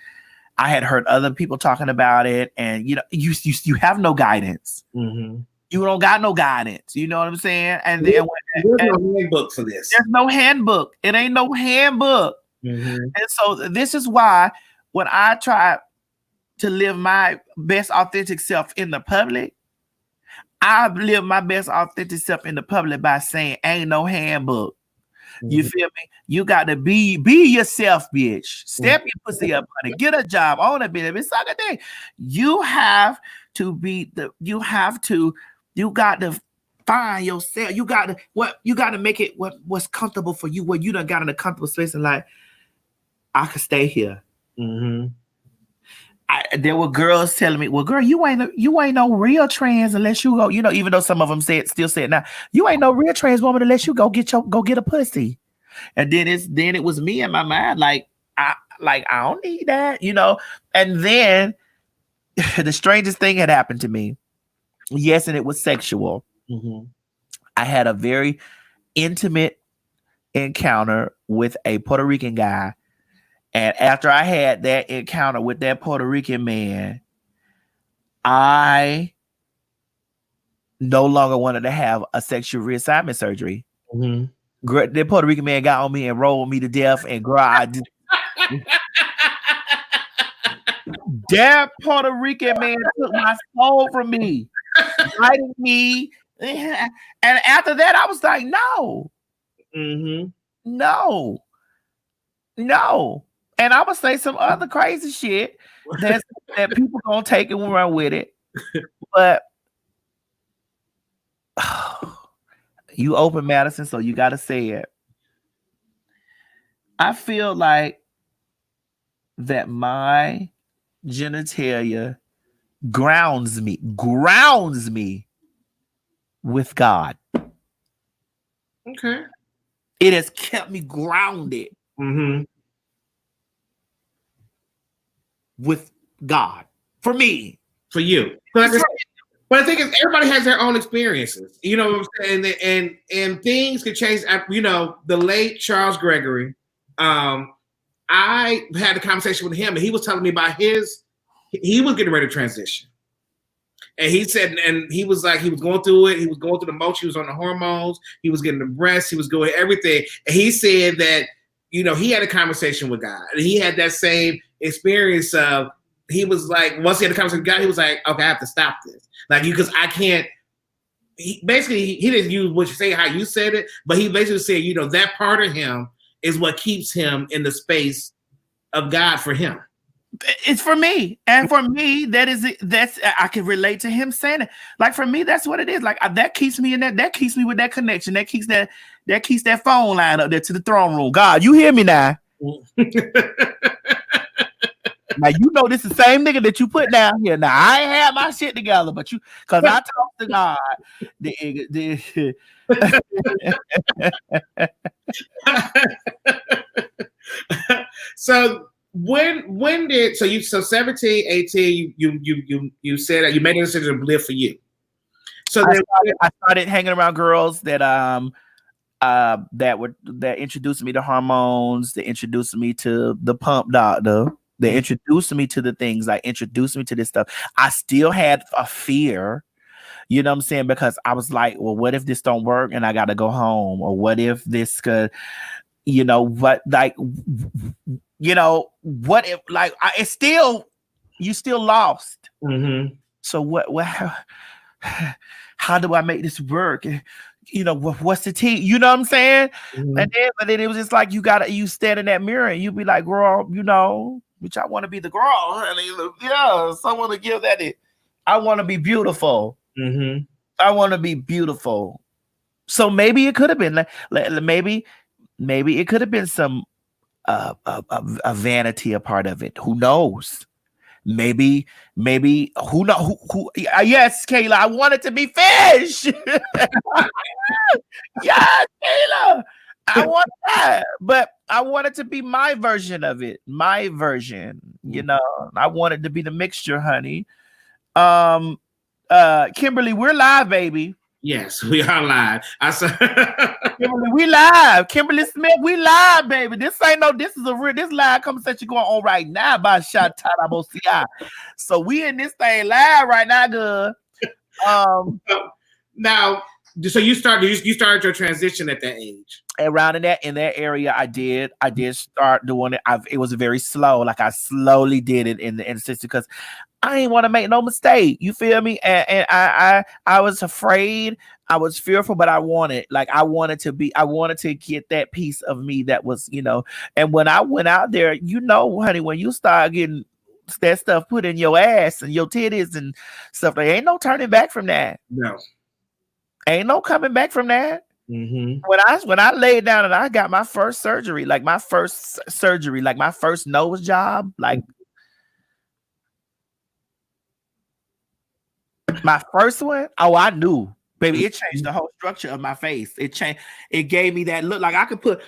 I had heard other people talking about it, and you know, you have no guidance. You don't got no guidance. You know what I'm saying? And there's no handbook for this. There's no handbook. It ain't no handbook. And so this is why when I try to live my best authentic self in the public, I live my best authentic self in the public by saying ain't no handbook. You feel me? You got to be yourself, bitch. Step your pussy up, honey. Get a job, own a business. It's like a thing. You have to be you got to find yourself. You got to make it what's comfortable for you, where you done got in a comfortable space and like, I could stay here. There were girls telling me, well, girl, you ain't no real trans unless you go, you know, even though some of them still say it now, you ain't no real trans woman unless you go get a pussy. And then it was me in my mind, I don't need that, you know. And then the strangest thing had happened to me. Yes, and it was sexual. I had a very intimate encounter with a Puerto Rican guy. And after I had that encounter with that Puerto Rican man, I no longer wanted to have a sexual reassignment surgery. The Puerto Rican man got on me and rolled me to death. And girl, that Puerto Rican man took my soul from me, biting me. And after that, I was like, no. No. And I would say some other crazy shit that people gonna take and run with it. But you open, Madison, so you gotta say it. I feel like that my genitalia grounds me with God. Okay. It has kept me grounded. With God, for me, for you. But I think everybody has their own experiences. You know what I'm saying? And things can change. You know, the late Charles Gregory. I had a conversation with him, and he was telling me about he was getting ready to transition. And he said, and he was like, he was going through it. He was going through the motion. He was on the hormones. He was getting the breasts. He was going everything. And he said that, you know, he had a conversation with God. And he had that same experience of, he was like, once he had a conversation with God, he was like, okay, I have to stop this. Like, because I can't, he didn't use what you say, how you said it, but he basically said, you know, that part of him is what keeps him in the space of God for him. It's for me. And for me, that's I can relate to him saying it. Like, for me, that's what it is. Like, that keeps me in that keeps me with that connection. That keeps that phone line up there to the throne room. God, you hear me now? Now, you know this is the same nigga that you put down here. Now, I ain't had my shit together, but because I talked to God. So when did, so 17, 18, you said that you made a decision to live for you. So I started hanging around girls that introduced me to hormones, that introduced me to the pump doctor. They introduced me to the things, like introduced me to this stuff. I still had a fear, you know what I'm saying? Because I was like, well, what if this don't work and I got to go home? Or what if this could, you know, what, like, you know, what if, like, it's still, you still lost. So what, how do I make this work? You know, what's the T? You know what I'm saying? And then, but then it was just like, you stand in that mirror and you be like, girl, you know, which I want to be the girl, honey. Yeah, someone to give that. I want to be beautiful. I want to be beautiful. So maybe it could have been maybe it could have been some a vanity, a part of it. Who knows? Maybe who know who yes, Kayla, I want it to be fish. Yeah, Kayla, I want that, but I want it to be my version of it, my version. You know, I want it to be the mixture, honey. Kimberly, we're live, baby. Yes, we are live. I saw Kimberly, we live. Kimberly Smith, we live, baby. This ain't no, this is a real, this live conversation going on right now by Shatada Bosia. So we in this thing live right now, good. Now, so you started your transition at that age. Around in that area, I did start doing it. It was very slow. Like I slowly did it in the instance because I didn't want to make no mistake. You feel me? And I was afraid. I was fearful, but I wanted to get that piece of me that was, you know. And when I went out there, you know, honey, when you start getting that stuff put in your ass and your titties and stuff, there ain't no turning back from that. No, ain't no coming back from that. When I laid down and I got my first surgery, like my first nose job, like my first one, oh, I knew, baby, it changed the whole structure of my face. It gave me that look. Like I could put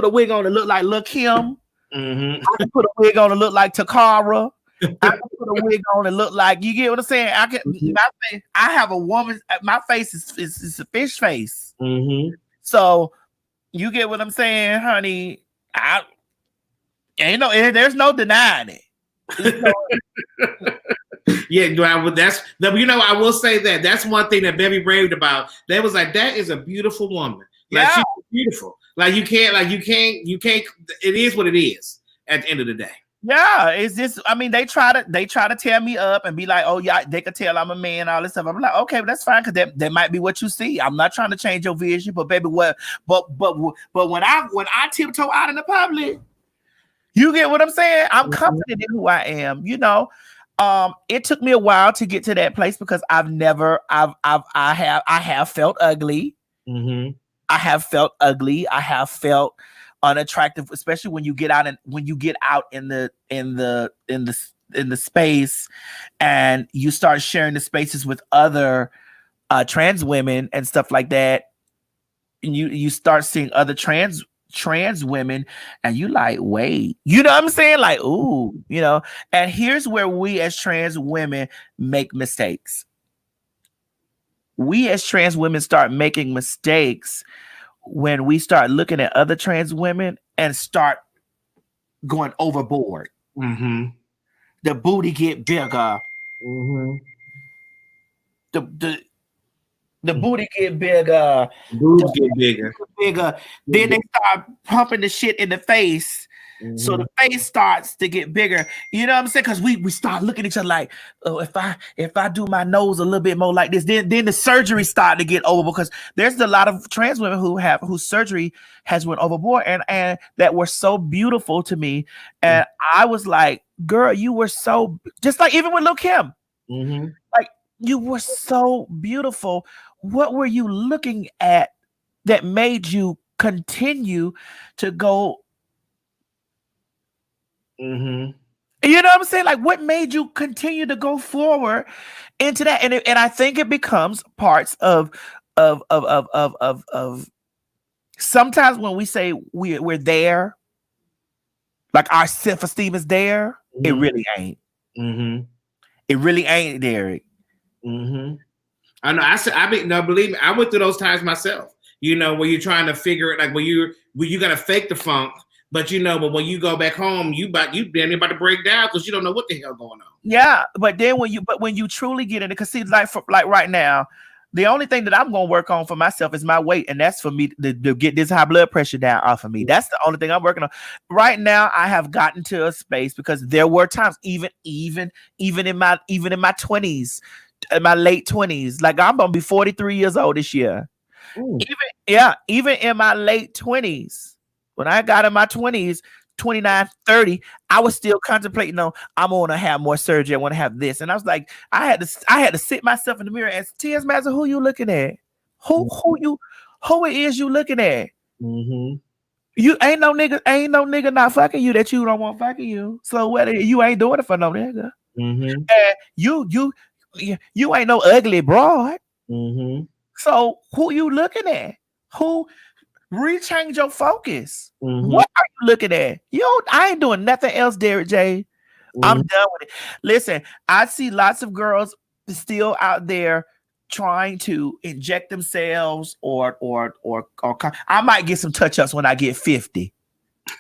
a wig on that look like Lil' Kim. I could put a wig on that look like Takara. I could put a wig on and look like, you get what I'm saying? I have a woman. My face is a fish face. So you get what I'm saying, honey? There's no denying it. Yeah, that's you know, I will say that's one thing that Bevy raved about. They was like, that is a beautiful woman. Like she's beautiful. Like you can't. It is what it is at the end of the day. Yeah, it's just, I mean, they try to tear me up and be like, oh yeah, they could tell I'm a man, all this stuff. I'm like, okay, but that's fine, because that might be what you see. I'm not trying to change your vision, but baby, but when I tiptoe out in the public, you get what I'm saying? I'm confident in who I am, you know. It took me a while to get to that place because I have felt ugly. I have felt ugly. I have felt unattractive, especially when you get out in the space and you start sharing the spaces with other trans women and stuff like that. And you start seeing other trans women and you like, wait, you know what I'm saying? Like, ooh, you know, and here's where we as trans women make mistakes. We as trans women start making mistakes when we start looking at other trans women and start going overboard. The booty get bigger. The booty get bigger. Boobs get bigger. Then they start pumping the shit in the face. So the face starts to get bigger. You know what I'm saying? Because we start looking at each other like, oh, if I do my nose a little bit more like this, then the surgery start to get over, because there's a lot of trans women whose surgery has went overboard and that were so beautiful to me. And I was like, girl, you were so, just like even with Lil' Kim, like you were so beautiful. What were you looking at that made you continue to go? You know what I'm saying? Like, what made you continue to go forward into that? And I think it becomes parts of sometimes when we say we're there, like our self-esteem is there, it really ain't. It really ain't, Derek. I know. No, believe me, I went through those times myself. You know, where you're trying to figure it, like where you gotta fake the funk, But but when you go back home, you damn near about to break down because you don't know what the hell going on. Yeah, but then when you truly get in it, because see, like right now, the only thing that I'm gonna work on for myself is my weight, and that's for me to get this high blood pressure down off of me. That's the only thing I'm working on right now. I have gotten to a space because there were times, even in my 20s, in my late 20s, like I'm gonna be 43 years old this year. Ooh. Even in my late 20s, when I got in my 20s, 29, 30, I was still contemplating on I'm gonna have more surgery. I want to have this, and I was like, I had to sit myself in the mirror and Ts Madison, who you looking at? Who it is you looking at? Mm-hmm. You ain't no nigga not fucking you that you don't want fucking you. So whether you ain't doing it for no nigga, mm-hmm. and you ain't no ugly broad. Mm-hmm. So who you looking at? Who? Rechange your focus. Mm-hmm. What are you looking at? I ain't doing nothing else, Derek J. Mm-hmm. I'm done with it. Listen, I see lots of girls still out there trying to inject themselves or I might get some touch-ups when I get 50.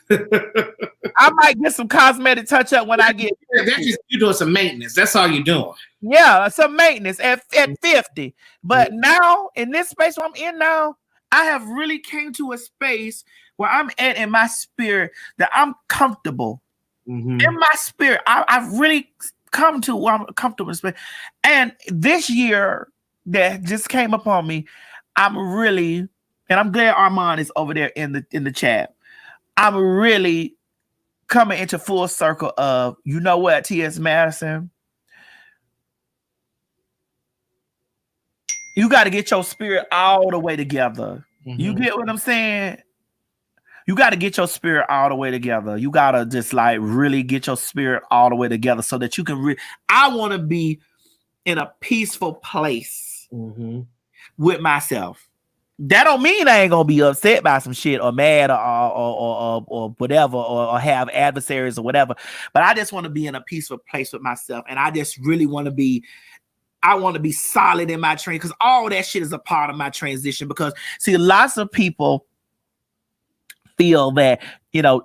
I might get some cosmetic touch-up when I get 50. That's just you doing some maintenance. That's all you're doing. Yeah, some maintenance at 50. But now, in this space where I'm in now, I have really came to a space where I'm at in my spirit that I'm comfortable. Mm-hmm. In my spirit, I've really come to where I'm comfortable in space. And this year that just came upon me, I'm really, and I'm glad Armand is over there in the chat. I'm really coming into full circle of, you know what, Ts Madison? You got to get your spirit all the way together. Mm-hmm. You get what I'm saying? You got to get your spirit all the way together. You got to just like really get your spirit all the way together so that you can I want to be in a peaceful place with myself. That don't mean I ain't going to be upset by some shit or mad or whatever or have adversaries or whatever. But I just want to be in a peaceful place with myself. And I just really want to be solid in my train because all that shit is a part of my transition. Because see, lots of people feel that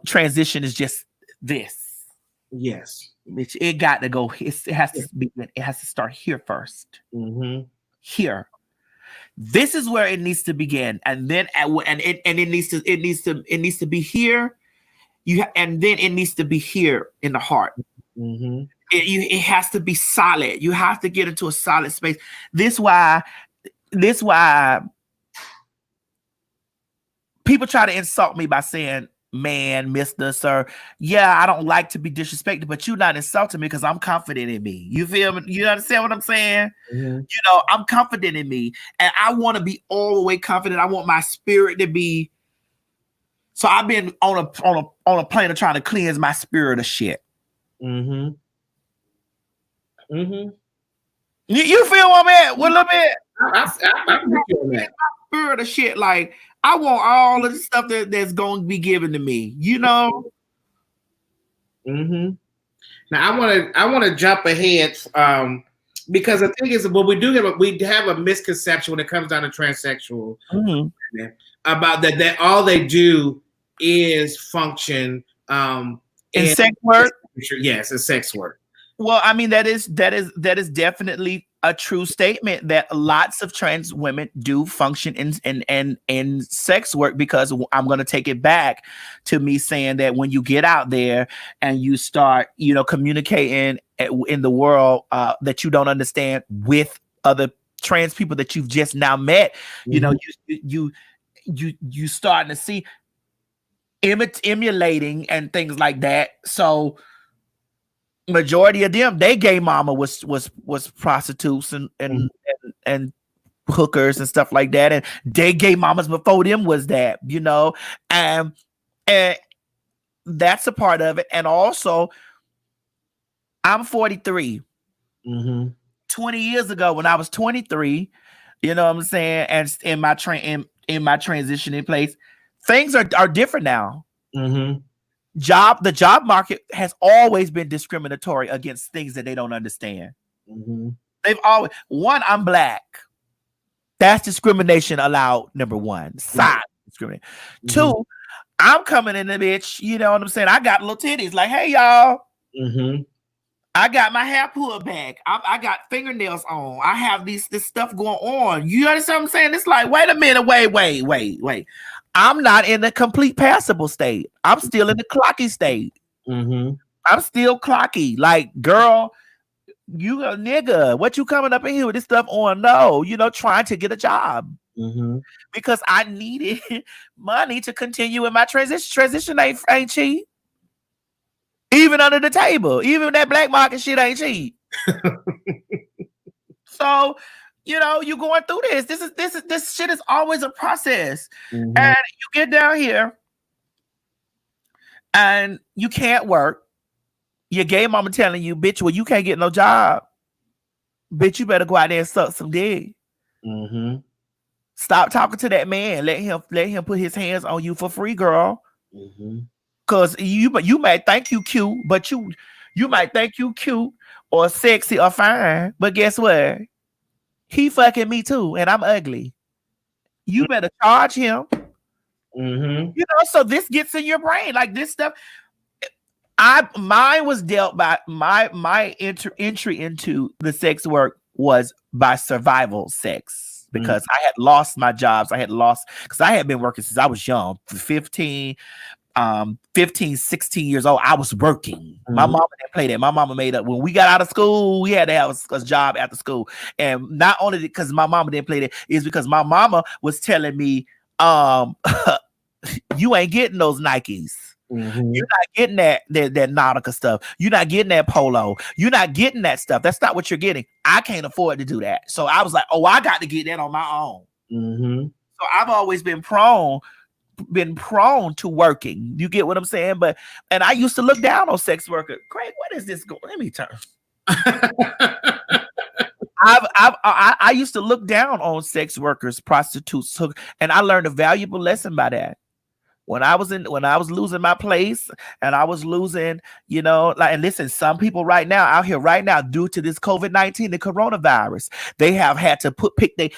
transition is just this. Yes, it got to go. It has to be. It has to start here first. Mm-hmm. Here, this is where it needs to begin, and then it needs to be here. And then it needs to be here in the heart. Mm-hmm. It has to be solid. You have to get into a solid space. This why people try to insult me by saying, man, Mr. Sir. Yeah, I don't like to be disrespected, but you're not insulting me because I'm confident in me. You feel me? You understand what I'm saying? Mm-hmm. I'm confident in me. And I want to be all the way confident. I want my spirit to be. So I've been on a plane of trying to cleanse my spirit of shit. Mm-hmm. Mm-hmm. You feel what I'm at? What a little bit? I'm feel that. My spirit of shit. Like I want all of the stuff that's going to be given to me. Mm-hmm. Now I want to jump ahead because the thing is, what we have a misconception when it comes down to transsexual about that all they do is function in sex work. Yes, in sex work. Well, I mean, that is definitely a true statement that lots of trans women do function in sex work, because I'm going to take it back to me saying that when you get out there and you start, communicating in the world that you don't understand with other trans people that you've just now met, you starting to see emulating and things like that. So majority of them, they gay mama was prostitutes and hookers and stuff like that, and they gay mamas before them was that, and that's a part of it. And also, I'm 43. 20 years ago, when I was 23, you know what I'm saying, and in my transitioning place, things are different now. The job market has always been discriminatory against things that they don't understand. They've always, one, I'm black. That's discrimination allowed, number one. Side discrimination. Two, I'm coming in the bitch. You know what I'm saying? I got little titties. Like, hey y'all. Mm-hmm. I got my hair pulled back. I got fingernails on. I have this stuff going on. You understand what I'm saying? It's like, wait a minute, wait. I'm not in the complete passable state. I'm still in the clocky state. Mm-hmm. I'm still clocky. Like, girl, you a nigga. What you coming up in here with this stuff on? No, trying to get a job. Mm-hmm. Because I needed money to continue in my transition. Transition ain't cheap. Even under the table, even that black market shit ain't cheap. So, you going through this. This shit is always a process. Mm-hmm. And you get down here and you can't work. Your gay mama telling you, bitch, well, you can't get no job. Bitch, you better go out there and suck some dick. Mm-hmm. Stop talking to that man. Let him put his hands on you for free, girl. Mm-hmm. Cause you might think you cute, but you might think you cute or sexy or fine. But guess what? He fucking me too, and I'm ugly. You better charge him. Mm-hmm. So this gets in your brain. Like this stuff. Mine was dealt by my entry into the sex work was by survival sex. Because I had lost my jobs. I had lost because I had been working since I was young, 15, 16 years old. I was working. Mm-hmm. My mama didn't play that. My mama made up. When we got out of school, we had to have a job after school. And not only because my mama didn't play that, is because my mama was telling me, you ain't getting those Nikes. Mm-hmm. You're not getting that Nautica stuff. You're not getting that polo. You're not getting that stuff. That's not what you're getting. I can't afford to do that. So I was like, oh, I got to get that on my own. Mm-hmm. So I've always been prone to working. You get what I'm saying? And I used to look down on sex workers. Craig, what is this going? Let me turn. I used to look down on sex workers, prostitutes, and I learned a valuable lesson by that. When I was losing my place and I was losing, and listen, some people out here right now, due to this COVID-19, the coronavirus, they have had to pick their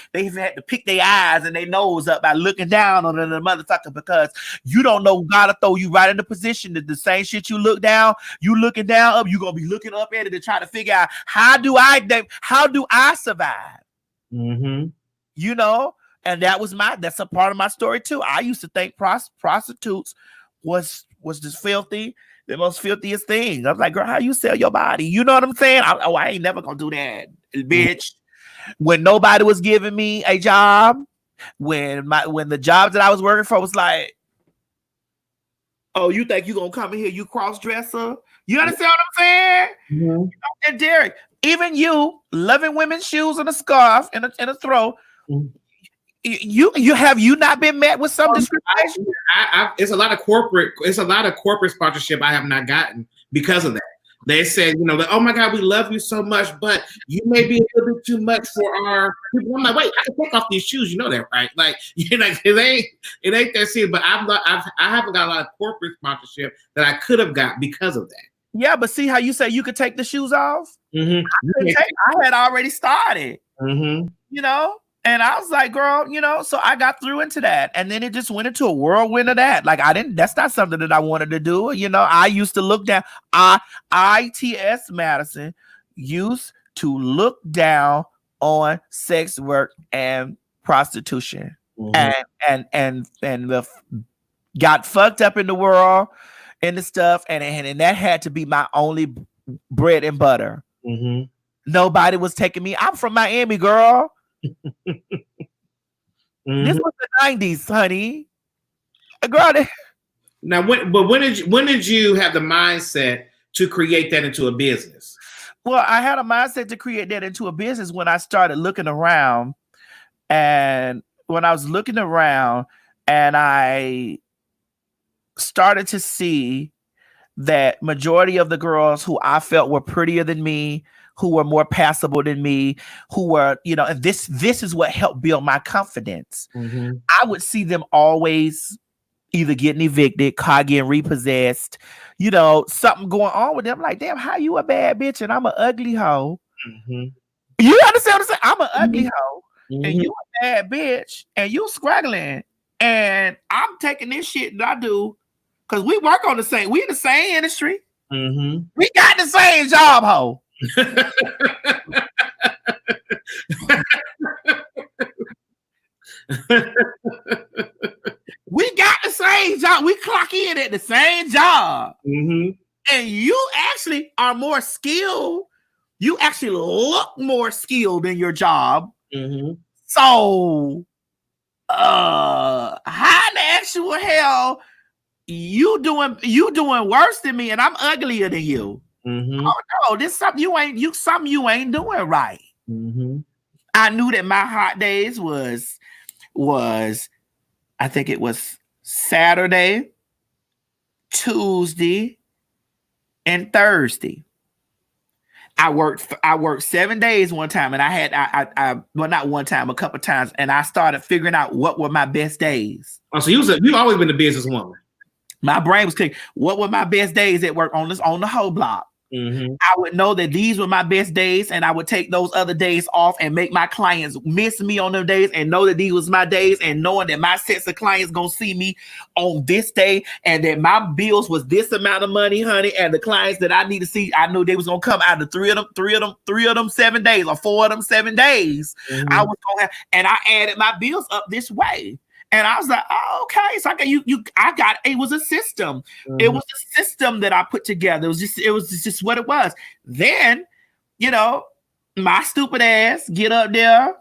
eyes and their nose up by looking down on the motherfucker, because you don't know God to throw you right in the position that the same shit you looking down up, you're gonna be looking up at it and trying to figure out how do I survive? Mm-hmm. And that's a part of my story too. I used to think prostitutes was just filthy, the most filthiest thing. I was like, girl, how you sell your body? You know what I'm saying? I ain't never gonna do that, bitch. When nobody was giving me a job, when the jobs that I was working for was like, oh, you think you gonna come in here, you cross-dresser? You understand what I'm saying? Mm-hmm. And Derek, even you loving women's shoes and a scarf and a throw. Mm-hmm. You not been met with some discrimination? It's a lot of corporate sponsorship I have not gotten because of that. They said, oh my God, we love you so much, but you may be a little bit too much for our people. I'm like, wait, I can take off these shoes, that, right? Like, it ain't that serious. But I haven't got a lot of corporate sponsorship that I could have got because of that. Yeah, but see how you say you could take the shoes off? Mm-hmm. I had already started. Mm-hmm. And I was like, girl, so I got through into that. And then it just went into a whirlwind of that. Like, that's not something that I wanted to do. I used to look down. Ts Madison used to look down on sex work and prostitution. Mm-hmm. and got fucked up in the world and the stuff. And that had to be my only bread and butter. Mm-hmm. Nobody was taking me. I'm from Miami, girl. Mm-hmm. This was the 90s, honey. Girl, now, when did you have the mindset to create that into a business? Well, I had a mindset to create that into a business when I started looking around, and when I was looking around, and I started to see that majority of the girls who I felt were prettier than me, who were more passable than me, who were, and this is what helped build my confidence. Mm-hmm. I would see them always either getting evicted, car getting repossessed, something going on with them. Like, damn, how you a bad bitch and I'm an ugly hoe? Mm-hmm. You understand what I'm saying? I'm an ugly hoe, mm-hmm. and you a bad bitch, and you struggling, And I'm taking this shit that I do because we work on the same. We in the same industry. Mm-hmm. We got the same job, ho. We got the same job. We clock in at the same job. Mm-hmm. And you actually are more skilled. You actually look more skilled in your job. Mm-hmm. So, how in the actual hell you doing worse than me, and I'm uglier than you? Mm-hmm. Oh no, this something you ain't doing right. Mm-hmm. I knew that my hot days was I think it was Saturday, Tuesday, and Thursday. I worked 7 days one time, and I well, not one time, a couple times, and I started figuring out what were my best days. Oh, so you've always been a businesswoman. My brain was clicking. What were my best days at work on the whole block? Mm-hmm. I would know that these were my best days, and I would take those other days off and make my clients miss me on those days and know that these was my days, and knowing that my sets of clients gonna see me on this day, and that my bills was this amount of money, honey, and the clients that I need to see, I knew they was gonna come out of three of them 7 days or 4 of them 7 days. Mm-hmm. I was gonna have, and I added my bills up this way. And I was like, oh, okay. So it was a system. Mm-hmm. It was a system that I put together. It was just what it was. Then, my stupid ass get up there,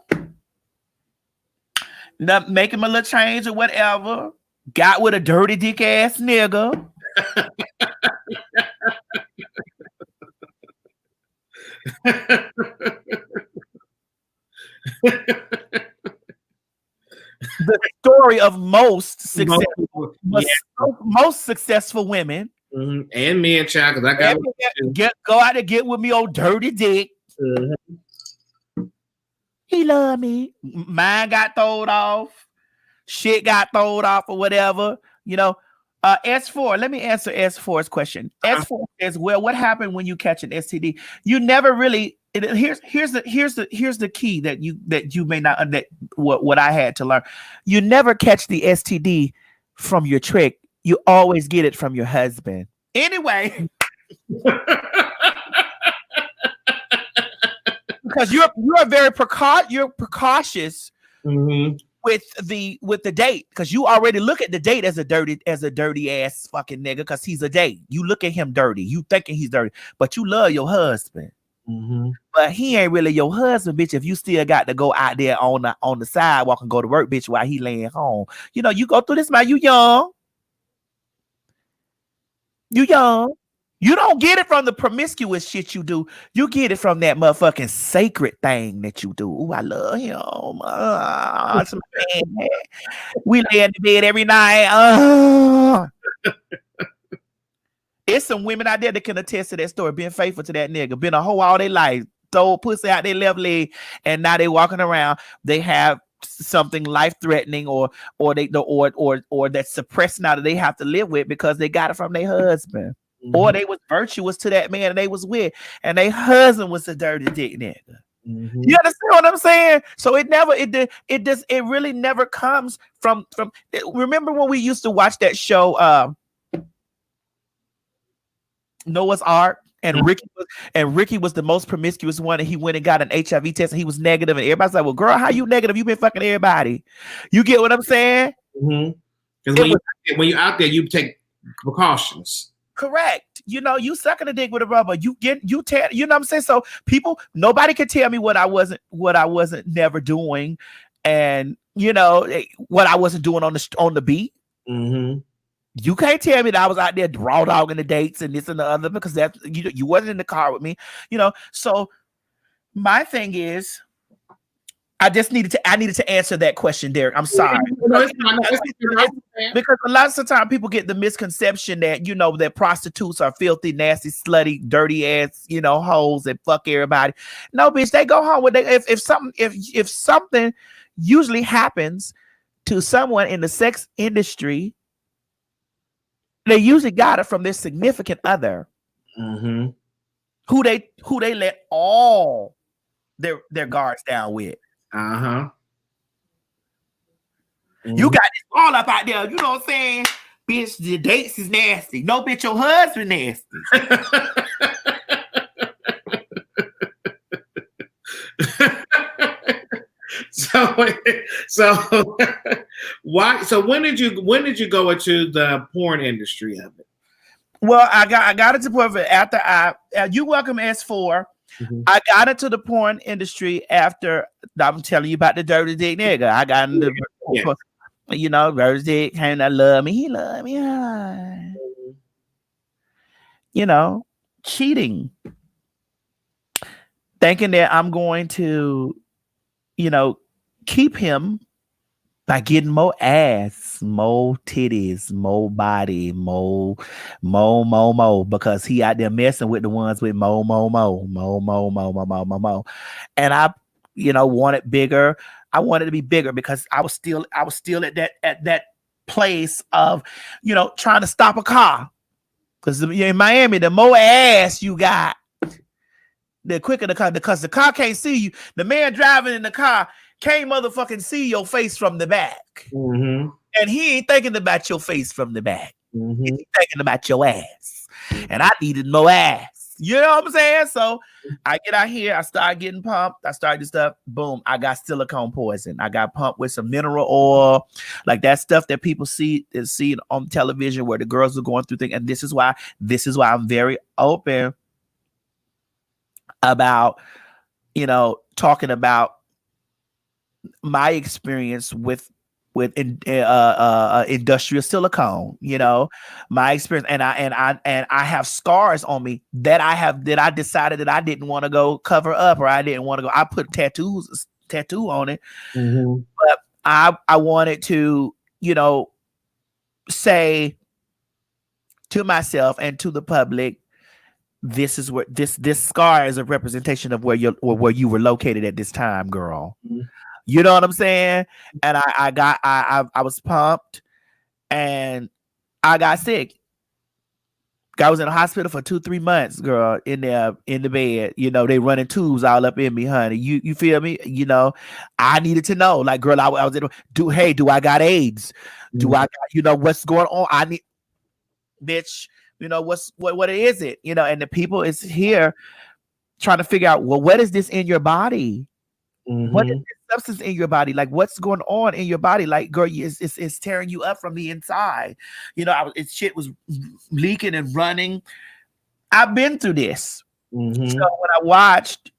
make him a little change or whatever. Got with a dirty dick ass nigga. The story of most successful women, mm-hmm. and men, child, because I got go out and get with me, old dirty dick. Mm-hmm. He love me. Mine got thrown off. Shit got thrown off or whatever. S4. Let me answer S4's question. S4 says, well, what happened when you catch an STD? You never really. Here's the key that you may not what I had to learn. You never catch the STD from your trick. You always get it from your husband. Anyway, because you're very precautious. Mm-hmm. With the date, because you already look at the date as a dirty ass fucking nigga, because he's a date. You look at him dirty. You thinking he's dirty, but you love your husband. Mm-hmm. But he ain't really your husband, bitch. If you still got to go out there on the sidewalk and go to work, bitch, while he laying home. You go through this, man. You young. You don't get it from the promiscuous shit you do. You get it from that motherfucking sacred thing that you do. Ooh, I love him. We lay in the bed every night. There's some women out there that can attest to that story, being faithful to that nigga, been a hoe all their life, throw pussy out their left leg, and now they walking around. They have something life-threatening or that's suppressed now that they have to live with because they got it from their husband. Mm-hmm. Or they was virtuous to that man and they was with, and their husband was a dirty dick nigga. Mm-hmm. You understand what I'm saying? So it really never comes from. Remember when we used to watch that show, Noah's Ark, and mm-hmm. Ricky was the most promiscuous one, and he went and got an HIV test and he was negative, and everybody's like, well, girl, how you negative? You been fucking everybody. You get what I'm saying? Because mm-hmm. when you're out there, you take precautions. Correct. You sucking a dick with a rubber. You know what I'm saying? So nobody could tell me what I wasn't never doing, and what I wasn't doing on the beat. Mm-hmm. You can't tell me that I was out there raw dogging the dates and this and the other, because that you wasn't in the car with me. So my thing is, I needed to answer that question, Derek. I'm sorry. Because a lot of the time people get the misconception that, that prostitutes are filthy, nasty, slutty, dirty ass, hoes that fuck everybody. No, bitch, they go home with if something usually happens to someone in the sex industry, they usually got it from their significant other, mm-hmm. who they let all their guards down with. Uh-huh. You got this all up out there. You know what I'm saying? Bitch, the dates is nasty. No, bitch, your husband nasty. So why? So when did you go into the porn industry of it? Well, I got into porn after you welcome S4. I got into the porn industry after I'm telling you about the dirty dick nigga. I got into you know, dirty dick came to love me. He loved me. You know, cheating. Thinking that I'm going to, you know, keep him by getting more ass, more titties, more body, more, because he out there messing with the ones with more. And I, you know, wanted bigger. I wanted to be bigger because I was still at that place of, you know, trying to stop a car. Because in Miami, the more ass you got, the quicker the car, because the car can't see you. The man driving in the car can't motherfucking see your face from the back. And he ain't thinking about your face from the back. He's thinking about your ass. And I needed more ass. You know what I'm saying? So I get out here, I start getting pumped. I started this stuff. Boom, I got silicone poison. I got pumped with some mineral oil, like that stuff that people see on television where the girls are going through things. And this is why I'm very open about, you know, talking about my experience with industrial silicone, you know, my experience, and I have scars on me that I decided that I didn't want to go cover up, or I didn't want to go. I put tattoo on it, but I wanted to, you know, say to myself and to the public, this is where this scar is a representation of where you were located at this time, girl. You know what I'm saying? And I was pumped and I got sick. I was in the hospital for 2-3 months, girl, in the bed. You know, they running tubes all up in me, honey. You feel me? You know, I needed to know, like, girl, I was in, do I got AIDS? Do I got, you know, what's going on? I need, bitch, you know, what is it? You know, and the people is here trying to figure out, well, what is this in your body? What is this substance in your body? Like, what's going on in your body? Like, girl, it's tearing you up from the inside. You know, shit was leaking and running. I've been through this. So when I watched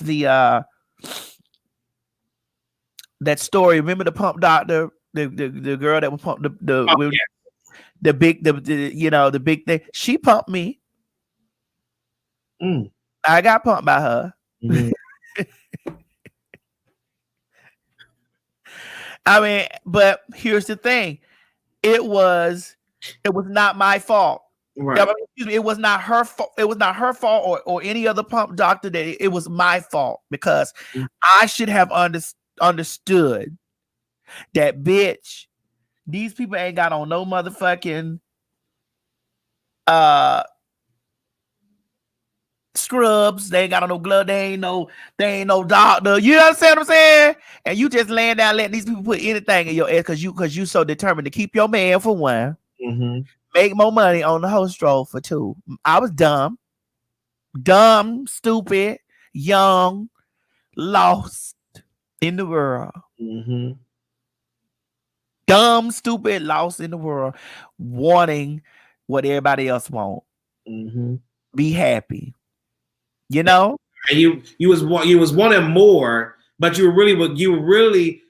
the that story, remember the pump doctor, the girl that was pumped the big thing. She pumped me. I got pumped by her. I mean, but here's the thing. It was not my fault. Right. Excuse me, it was not her fault. It was not her fault or any other pump doctor. It was my fault because I should have understood that, bitch, these people ain't got on no motherfucking scrubs. They ain't got on no glove. They ain't no doctor. You understand what I'm saying? And you just laying down letting these people put anything in your ass because you so determined to keep your man for one, make more money on the host stroll for two. I was dumb, stupid, young, lost in the world. Dumb, stupid, lost in the world, wanting what everybody else want. Be happy. You know, and you was wanting more, but you were really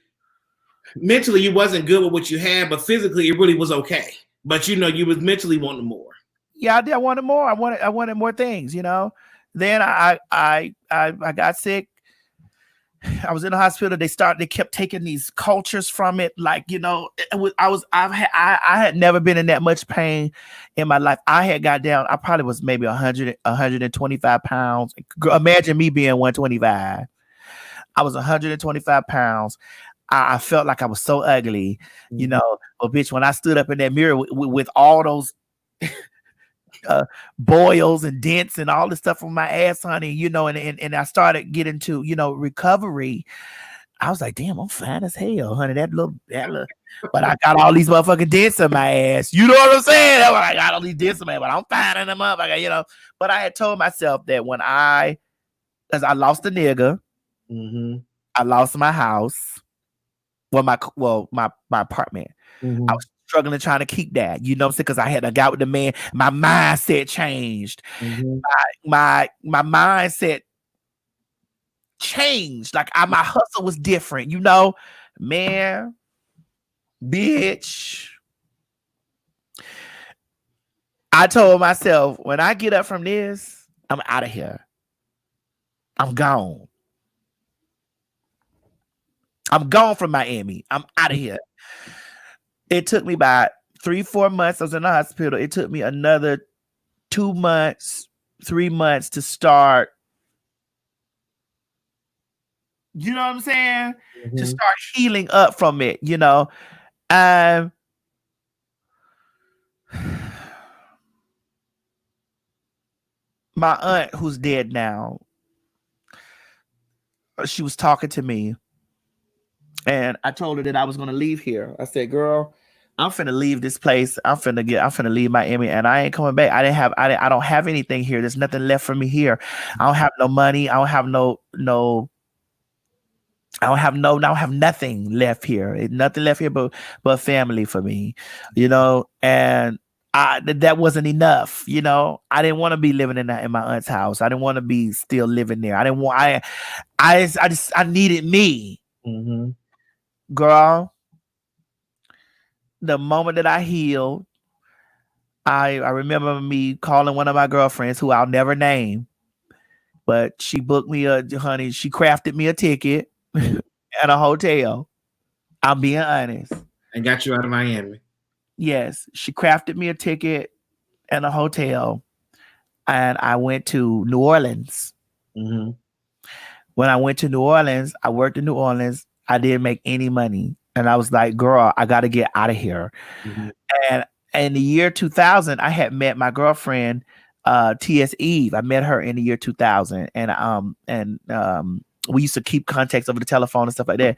mentally you wasn't good with what you had, but physically it really was okay. But you know, you was mentally wanting more. Yeah, I wanted more. I wanted more things. You know. Then I got sick. I was in the hospital. They kept taking these cultures from it. Like, you know, I had never been in that much pain in my life. I had got down. I probably was maybe 125 pounds. Imagine me being 125. I was 125 pounds. I felt like I was so ugly, you know. But bitch, when I stood up in that mirror with all those boils and dents and all this stuff on my ass, honey, you know, and I started getting to, you know, recovery. I was like, damn, I'm fine as hell, honey. That little, but I got all these motherfucking dents in my ass. You know what I'm saying? I got all these dents in my ass, but I'm fine in them up. I got, you know. But I had told myself that as I lost a nigga, I lost my house, my apartment. I was struggling trying to keep that, you know what I'm saying? Because I got with the man. My mindset changed. My mindset changed. Like my hustle was different, you know, man, bitch. I told myself, when I get up from this, I'm out of here. I'm gone. I'm gone from Miami. I'm out of here. It took me about 3-4 months. I was in the hospital. It took me another 2 months, 3 months to start. You know what I'm saying? To start healing up from it, you know. My aunt, who's dead now, she was talking to me, and I told her that I was going to leave here. I said, girl, I'm finna leave this place. I'm finna leave Miami, and I ain't coming back. I don't have anything here. There's nothing left for me here. I don't have no money. I don't have nothing left here. Nothing left here but family for me, you know. And that wasn't enough, you know. I didn't want to be living in my aunt's house. I didn't want to be still living there. I didn't want. I needed me, girl. The moment that I healed, I remember me calling one of my girlfriends, who I'll never name, but she booked me honey. She crafted me a ticket at a hotel. I'm being honest. And got you out of Miami. Yes, she crafted me a ticket and a hotel, and I went to New Orleans. When I went to New Orleans, I worked in New Orleans. I didn't make any money, and I was like, "Girl, I got to get out of here." And in the year 2000, I had met my girlfriend, Ts Eve. I met her in the year 2000, and we used to keep contacts over the telephone and stuff like that.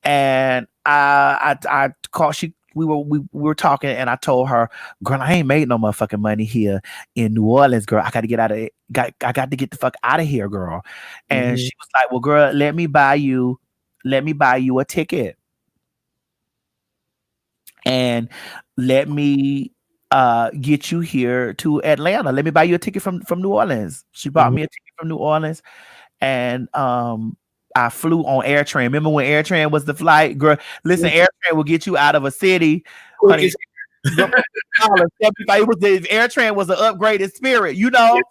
And I called. We were talking, and I told her, girl, I ain't made no motherfucking money here in New Orleans, girl. I got to get out of it. I got to get the fuck out of here, girl. And she was like, well, girl, let me buy you a ticket, and let me get you here to Atlanta. Let me buy you a ticket from New Orleans. She bought me a ticket from New Orleans, and I flew on AirTran. Remember when AirTran was the flight? Girl, listen, AirTran will get you out of a city. Honey, AirTran was an upgraded Spirit, you know.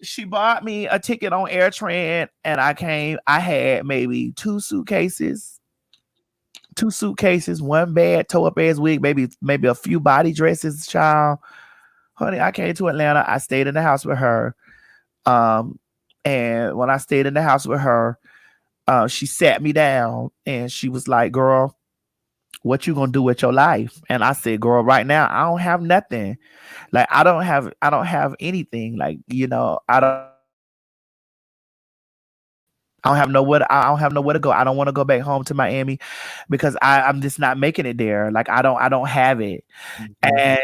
She bought me a ticket on AirTran, and I had maybe 2 suitcases, 1 bag, toe up ass wig, maybe a few body dresses, child. Honey, I came to Atlanta. I stayed in the house with her. And when I stayed in the house with her, she sat me down and she was like, girl, what you gonna do with your life? And I said, girl, right now, I don't have nothing. Like, I don't have anything. Like, you know, I don't have nowhere to go. I don't want to go back home to Miami because I'm just not making it there. Like, I don't have it. And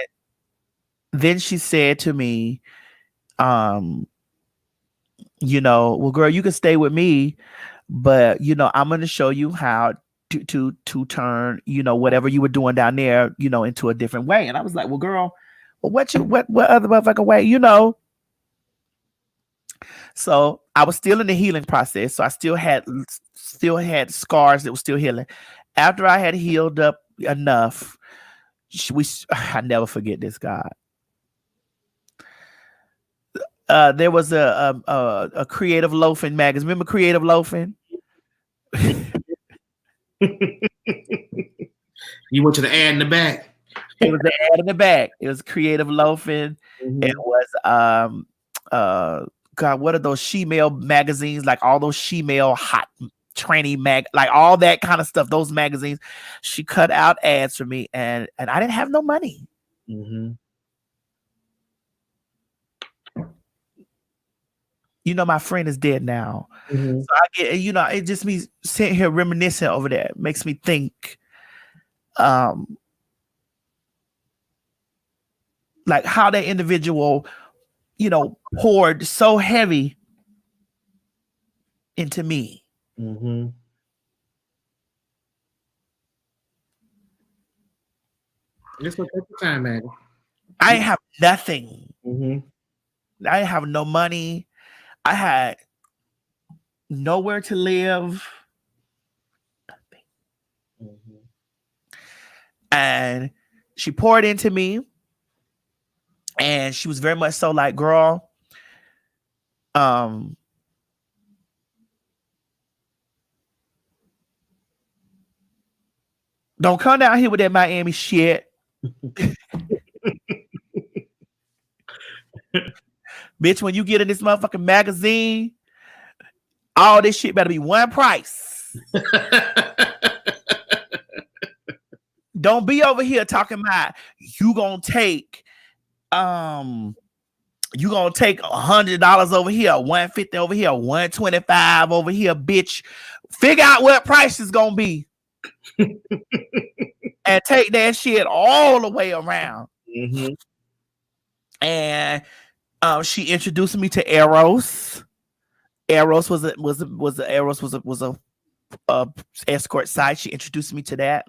then she said to me, you know, well, girl, you can stay with me, but you know, I'm going to show you how to turn, you know, whatever you were doing down there, you know, into a different way. And I was like, well, girl, well, what other motherfucking way, you know? So I was still in the healing process. So I still had scars that were still healing. After I had healed up enough, I never forget this, God. There was a Creative Loafing magazine. Remember Creative Loafing? You went to the ad in the back. It was the ad in the back. It was Creative Loafing. It was God, what are those she-male magazines? Like all those she-male hot tranny like all that kind of stuff. Those magazines. She cut out ads for me, and I didn't have no money. my friend is dead now. Mm-hmm. So I get, it just me sitting here reminiscing over that. Makes me think, like how that individual, poured so heavy into me. Mm-hmm. Just take your time, man. I didn't have nothing. Mm-hmm. I didn't have no money. I had nowhere to live. Mm-hmm. And she poured into me. And she was very much so like, girl, don't come down here with that Miami shit. Bitch, when you get in this motherfucking magazine, all this shit better be one price. Don't be over here talking about you gonna take $100 over here, $150 over here, $125 over here, bitch. Figure out what price is gonna be. And take that shit all the way around. Mm-hmm. And she introduced me to Eros. Eros was a escort site. She introduced me to that,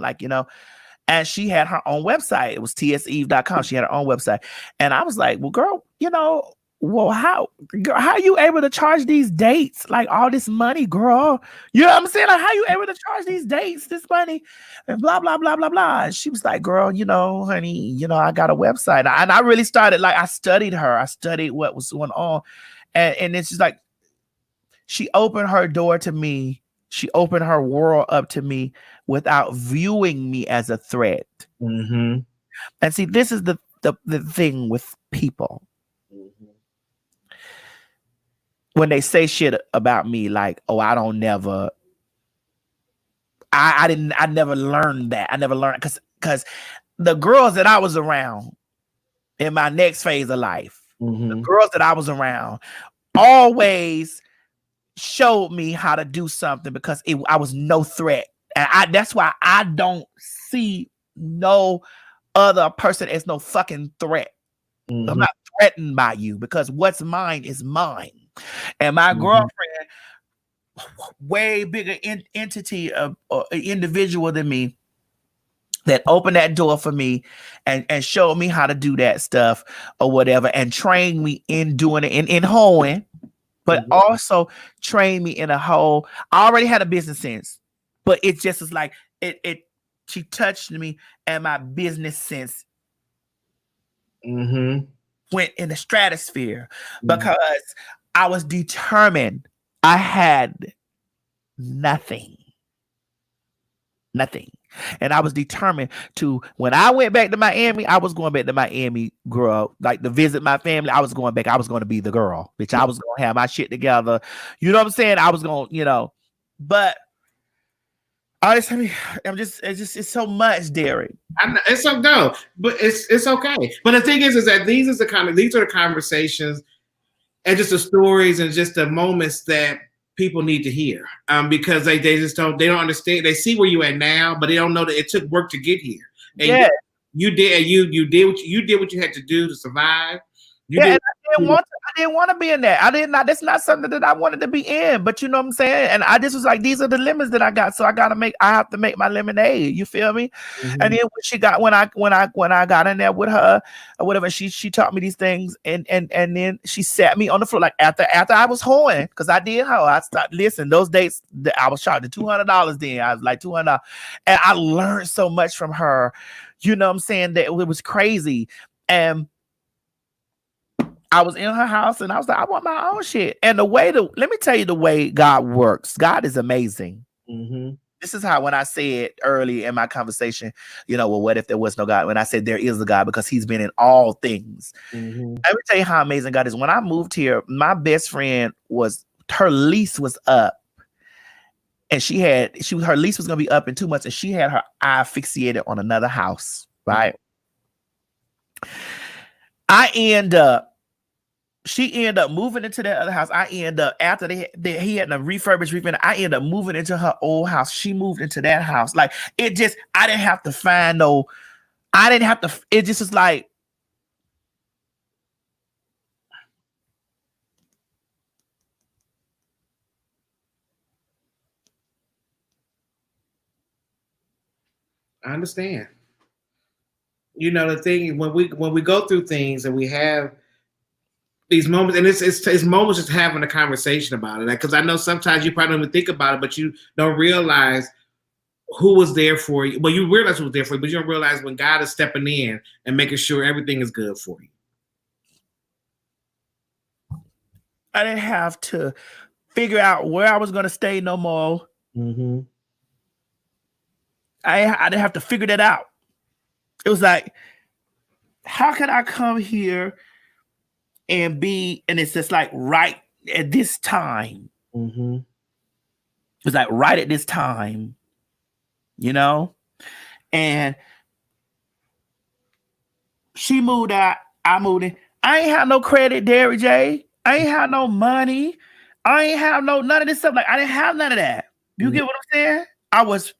and she had her own website. It was tseve.com. She had her own website. And I was like, well, girl, how are you able to charge these dates like all this money, girl? You know what I'm saying? Like, how you able to charge these dates, this money, and blah, blah, blah, blah, blah. And she was like, girl, honey, I got a website. And I really started, I studied her. I studied what was going on. And it's just like, she opened her door to me. She opened her world up to me without viewing me as a threat. Mm-hmm. And see, this is the thing with people. Mm-hmm. When they say shit about me, like, oh, I never learned that. I never learned because the girls that I was around in my next phase of life, Mm-hmm. the girls that I was around always showed me how to do something because I was no threat. And that's why I don't see no other person as no fucking threat. Mm-hmm. I'm not threatened by you because what's mine is mine. And my girlfriend, way bigger entity of individual than me, that opened that door for me and showed me how to do that stuff or whatever and trained me in doing it in hoeing, but also trained me in a whole. I already had a business sense, but it just was like she touched me and my business sense went in the stratosphere because I was determined. I had nothing. And I was determined to, when I went back to Miami, I was going back to Miami, girl, to visit my family. I was going back. I was going to be the girl, bitch. I was going to have my shit together. You know what I'm saying? I was going, but honestly, it's so much, Derek. It's so no, but it's okay. But the thing is that these are the conversations and just the stories and just the moments that people need to hear, because they don't understand. They see where you at now, but they don't know that it took work to get here. And you did what you had to do to survive. I didn't want to be in that. That's not something that I wanted to be in. But you know what I'm saying? And I just was like, these are the lemons that I got. So I have to make my lemonade. You feel me? Mm-hmm. And then when I got in there with her or whatever, she taught me these things and then she sat me on the floor. Like after I was hoeing, because I did hoe. I started, listen, those dates I was charging $200 then. I was like $200. And I learned so much from her. You know what I'm saying? That it was crazy. And I was in her house and I was like, I want my own shit. And let me tell you the way God works. God is amazing. Mm-hmm. This is how, when I said early in my conversation, well, what if there was no God? When I said there is a God, because he's been in all things. Mm-hmm. Let me tell you how amazing God is. When I moved here, my best friend her lease was up. And her lease was going to be up in 2 months. And she had her eye fixated on another house, right? I end up she ended up moving into that other house. I ended up after he had to refurbish. I ended up moving into her old house. She moved into that house. Like it just, I didn't have to find no. I didn't have to. It just was like. I understand. You know, the thing when we go through things and we have these moments, and it's moments just having a conversation about it. Because I know sometimes you probably don't even think about it, but you don't realize who was there for you. Well, you realize who was there for you, but you don't realize when God is stepping in and making sure everything is good for you. I didn't have to figure out where I was going to stay no more. Mm-hmm. I didn't have to figure that out. It was like, how can I come here and it's just like right at this time. Mm-hmm. It's like right at this time, you know? And she moved out, I moved in. I ain't have no credit, Derry J. I ain't have no money. I ain't have none of this stuff. Like I didn't have none of that. You get what I'm saying? I was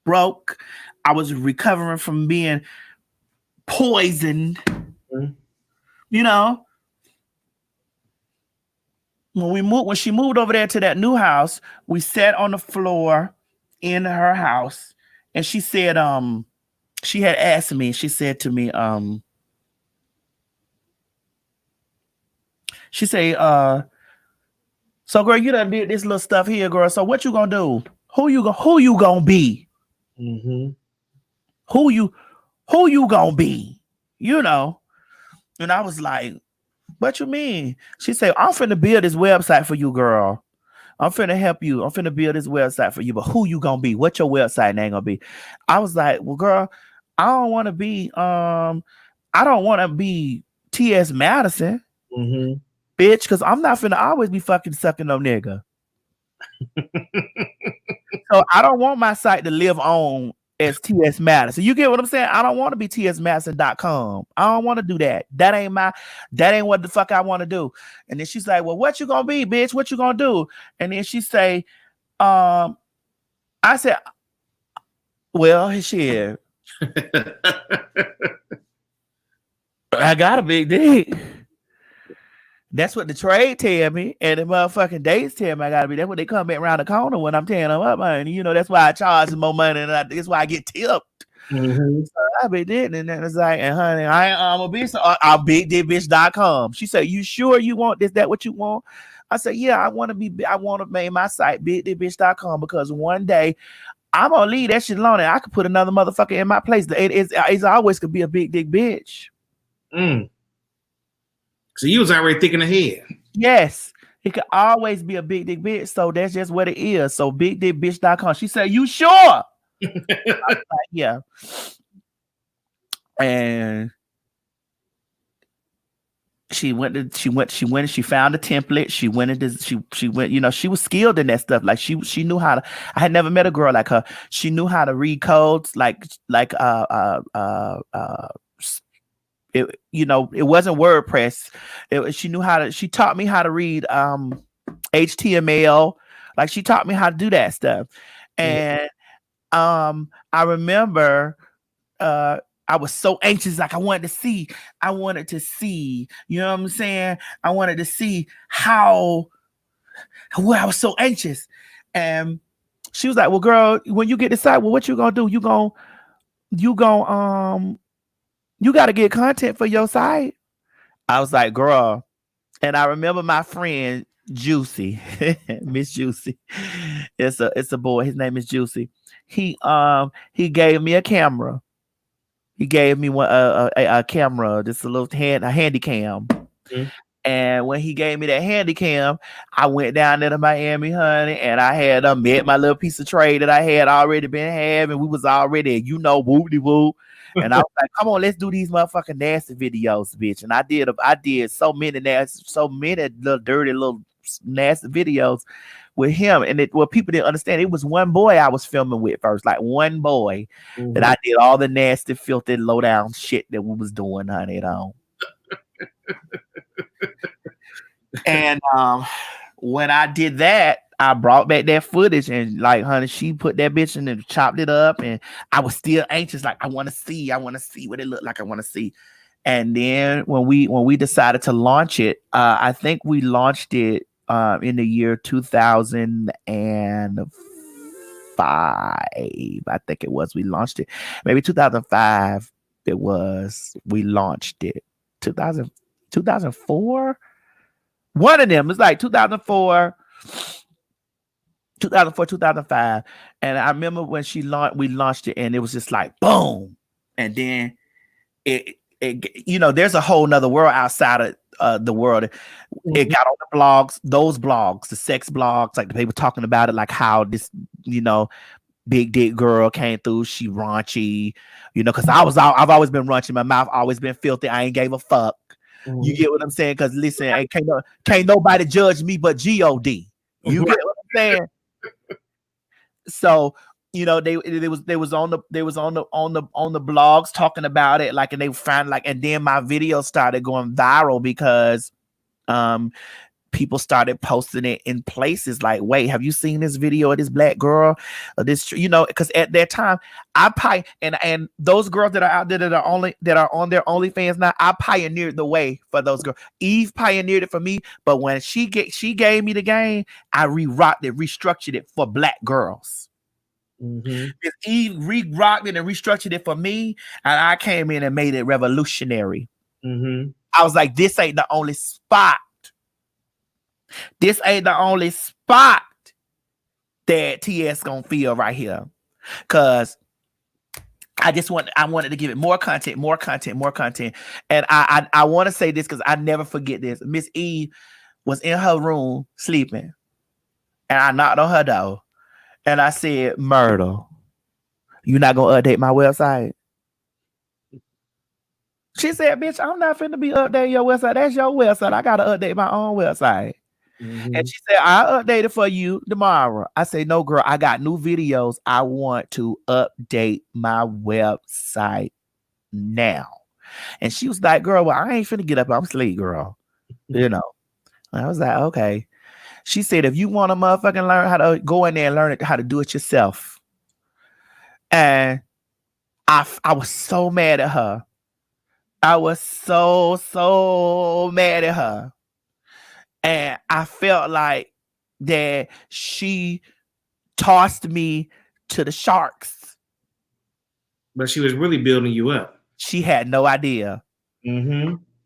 broke. I was recovering from being poisoned. You know, when she moved over there to that new house, we sat on the floor in her house, and she said, she had asked me, she said to me, she said, so girl, you done did this little stuff here, girl. So what you gonna do? Who you gonna be? Mm-hmm. Who you gonna be? You know? And I was like, what you mean? She said, I'm finna build this website for you, girl. I'm finna help you. I'm finna build this website for you. But who you gonna be? What your website name gonna be? I was like, well, girl, I don't want to be Ts Madison, bitch, because I'm not finna always be fucking sucking no nigga. So I don't want my site to live on as Ts Madison. You get what I'm saying? I don't want to be tsmadison.com. I don't want to do that. That ain't what the fuck I want to do. And then she's like, well, what you gonna be, bitch? What you gonna do? And then she say, I said, well, shit. I got a big dick. That's what the trade tell me, and the motherfucking dates tell me I gotta be. That's what they come back around the corner when I'm tearing them up, man. You know, that's why I charge more money, and that's why I get tipped. Mm-hmm. So I be did, and then it's like, and honey, I'm a bitch. I'll bigdickbitch.com. She said, "You sure you want this? That what you want?" I said, "Yeah, I want to make my site bigdickbitch.com because one day I'm gonna leave that shit alone, and I could put another motherfucker in my place. It's always could be a big dick bitch." So you was already thinking ahead. Yes, it could always be a big dick bitch. So that's just what it is. So bigdickbitch.com. She said, "You sure?" I was like, yeah. And she went and she found a template. She went, you know, she was skilled in that stuff. Like she knew how to. I had never met a girl like her. She knew how to read codes it, you know, it wasn't WordPress. She taught me how to read HTML. Like she taught me how to do that stuff. And I remember I was so anxious, like I wanted to see, you know what I'm saying? I wanted to see how I was so anxious. And she was like, well, girl, when you get this site, well, what you gonna do? You got to get content for your site. I was like, girl. And I remember my friend Juicy, Miss Juicy. It's a boy. His name is Juicy. He gave me a camera. He gave me a camera, just a little handy cam. And when he gave me that handy cam, I went down there to Miami, honey, and I had met my little piece of trade that I had already been having. We was already, you know, whoop-de-whoop. And I was like, come on, let's do these motherfucking nasty videos, bitch. And I did so many little dirty little nasty videos with him. And what people didn't understand, it was one boy I was filming with first, like one boy that I did all the nasty, filthy, low down shit that we was doing, honey, at home. And when I did that, I brought back that footage and like, honey, she put that bitch in and chopped it up, and I was still anxious, like I want to see what it looked like, I want to see. And then when we decided to launch it, I think we launched it in the year 2005. I think it was. We launched it maybe 2005. It was. We launched it 2004. One of them. It's like 2004. 2004, 2005. And I remember when we launched it, and it was just like boom. And then it there's a whole nother world outside of the world. It got on the blogs, those blogs, the sex blogs, like the people talking about it, like how this, big dick girl came through, she raunchy, because I've always been raunchy, my mouth always been filthy, I ain't gave a fuck. You get what I'm saying? Because listen, can't nobody judge me but God. You get what I'm saying? So they was on the blogs talking about it, like, and they found like, and then my video started going viral because people started posting it in places like, wait, have you seen this video of this black girl or this, because at that time and those girls that are out there that are on their OnlyFans now, I pioneered the way for those girls. Eve pioneered it for me, but when she gave me the game, I restructured it for black girls. Eve re-rocked it and restructured it for me, and I came in and made it revolutionary. I was like, this ain't the only spot. This ain't the only spot that TS gonna feel right here. Cause I wanted to give it more content. And I want to say this because I never forget this. Miss Eve was in her room sleeping, and I knocked on her door, and I said, Myrtle, you not gonna update my website? She said, bitch, I'm not finna be updating your website. That's your website. I gotta update my own website. And she said, I'll update it for you tomorrow. I say, no, girl, I got new videos. I want to update my website now. And she was like, girl, well, I ain't finna get up. I'm asleep, girl. And I was like, okay. She said, if you want to motherfucking learn how to go in there and learn how to do it yourself. And I was so mad at her. I was so mad at her. And I felt like that she tossed me to the sharks. But she was really building you up. She had no idea.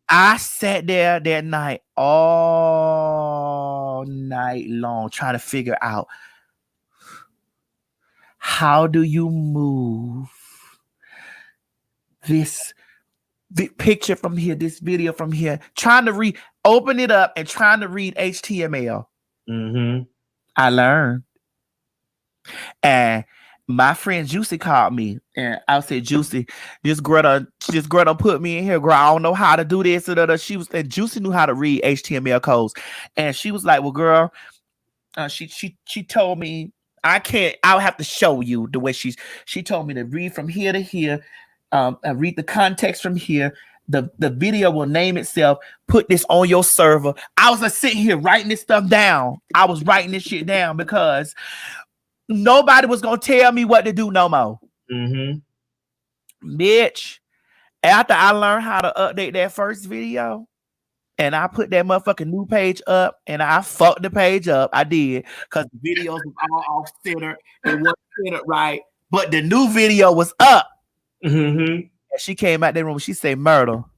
I sat there that night all night long trying to figure out, how do you move this picture from here, this video from here, trying to open it up and trying to read HTML. I learned. And my friend Juicy called me, and I said, Juicy, this girl done put me in here, girl. I don't know how to do this. And Juicy knew how to read HTML codes. And she was like, well, girl, she told me I'll have to show you the way she told me to read from here to here. Read the context from here. The video will name itself. Put this on your server. I was sitting here writing this stuff down. I was writing this shit down because nobody was gonna tell me what to do no more. Bitch, after I learned how to update that first video, and I put that motherfucking new page up, and I fucked the page up. I did, because the videos was all off center. It wasn't centered right, but the new video was up. And she came out that room. She said, Myrtle,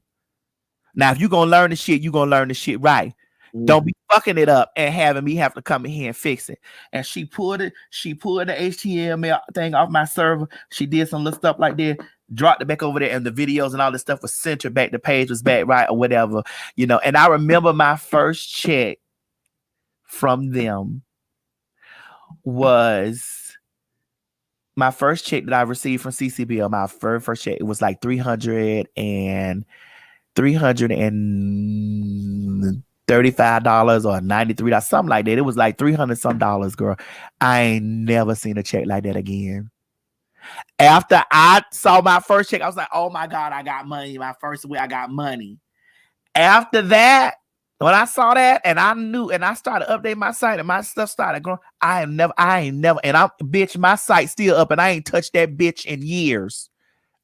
now if you're gonna learn the shit, you're gonna learn the shit right. Don't be fucking it up and having me have to come in here and fix it. And she pulled the HTML thing off my server. She did some little stuff like that, dropped it back over there, and the videos and all this stuff was centered back. The page was back right or whatever, And I remember my first check from them was my first check that I received from CCBL. My first check, it was like $335 or $93, something like that. It was like $300 some dollars, girl. I ain't never seen a check like that again. After I saw my first check, I was like, oh my God, I got money. My first week, I got money. After that, When I saw that and I knew, and I started updating my site and my stuff started growing, I ain't never, and bitch, my site's still up and I ain't touched that bitch in years.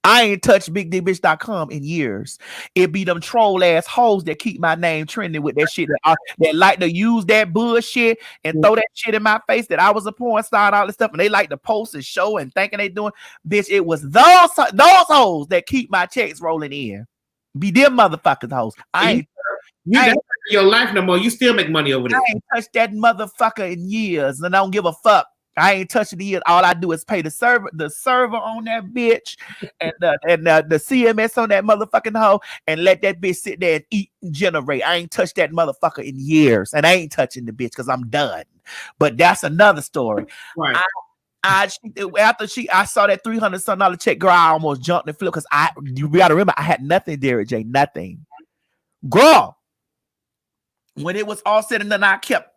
I ain't touched bigdbitch.com in years. It be them troll ass hoes that keep my name trending with that shit that like to use that bullshit and throw that shit in my face that I was a porn star and all this stuff, and they like to post and show and thinking they doing. Bitch, it was those hoes that keep my checks rolling in. Be them motherfuckers hoes. You ain't your life no more. You still make money over there. I ain't touched that motherfucker in years, and I don't give a fuck. I ain't touching the. All I do is pay the server on that bitch, and the CMS on that motherfucking hoe, and let that bitch sit there and eat and generate. I ain't touched that motherfucker in years, and I ain't touching the bitch because I'm done. But that's another story. Right. I saw that $300 check, girl, I almost jumped and flipped because you gotta remember I had nothing, Derek J, nothing, girl. When it was all said and done, I kept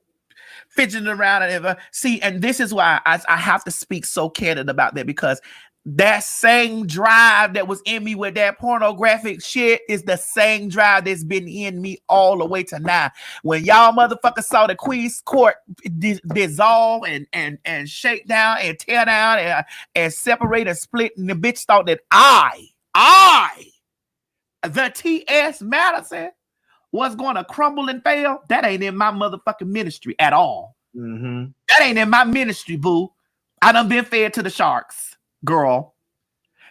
fidgeting around and this is why I have to speak so candid about that, because that same drive that was in me with that pornographic shit is the same drive that's been in me all the way to now. When y'all motherfuckers saw the Queen's Court dissolve and shake down and tear down and separate and split, and the bitch thought that the Ts Madison was going to crumble and fail, that ain't in my motherfucking ministry at all. Mm-hmm. That ain't in my ministry, boo. I done been fed to the sharks, girl.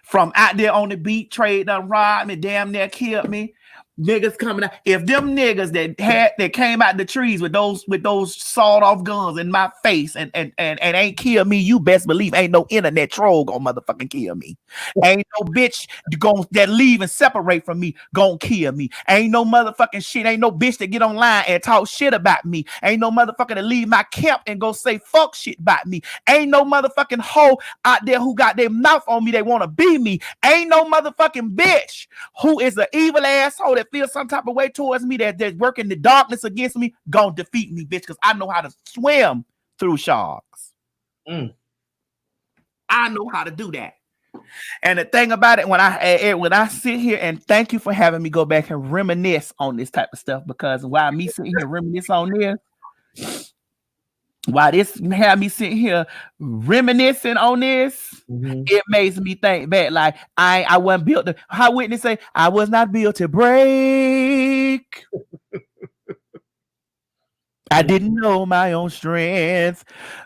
From out there on the beat, trade done robbed me, damn near killed me. Niggas coming out. If them niggas that came out the trees with those sawed off guns in my face and ain't kill me, you best believe ain't no internet troll gonna motherfucking kill me. Ain't no bitch that leave and separate from me gonna kill me. Ain't no motherfucking shit. Ain't no bitch that get online and talk shit about me. Ain't no motherfucker that leave my camp and go say fuck shit about me. Ain't no motherfucking hoe out there who got their mouth on me, they want to be me. Ain't no motherfucking bitch who is an evil asshole that feel some type of way towards me that's working the darkness against me gonna defeat me, bitch, because I know how to swim through sharks. I know how to do that. And the thing about it, when I sit here, and thank you for having me go back and reminisce on this type of stuff, because while me sitting here reminisce on this, while this had me sitting here reminiscing on this, it makes me think back like I wasn't built to. How Whitney say, I was not built to break. I didn't know my own strength.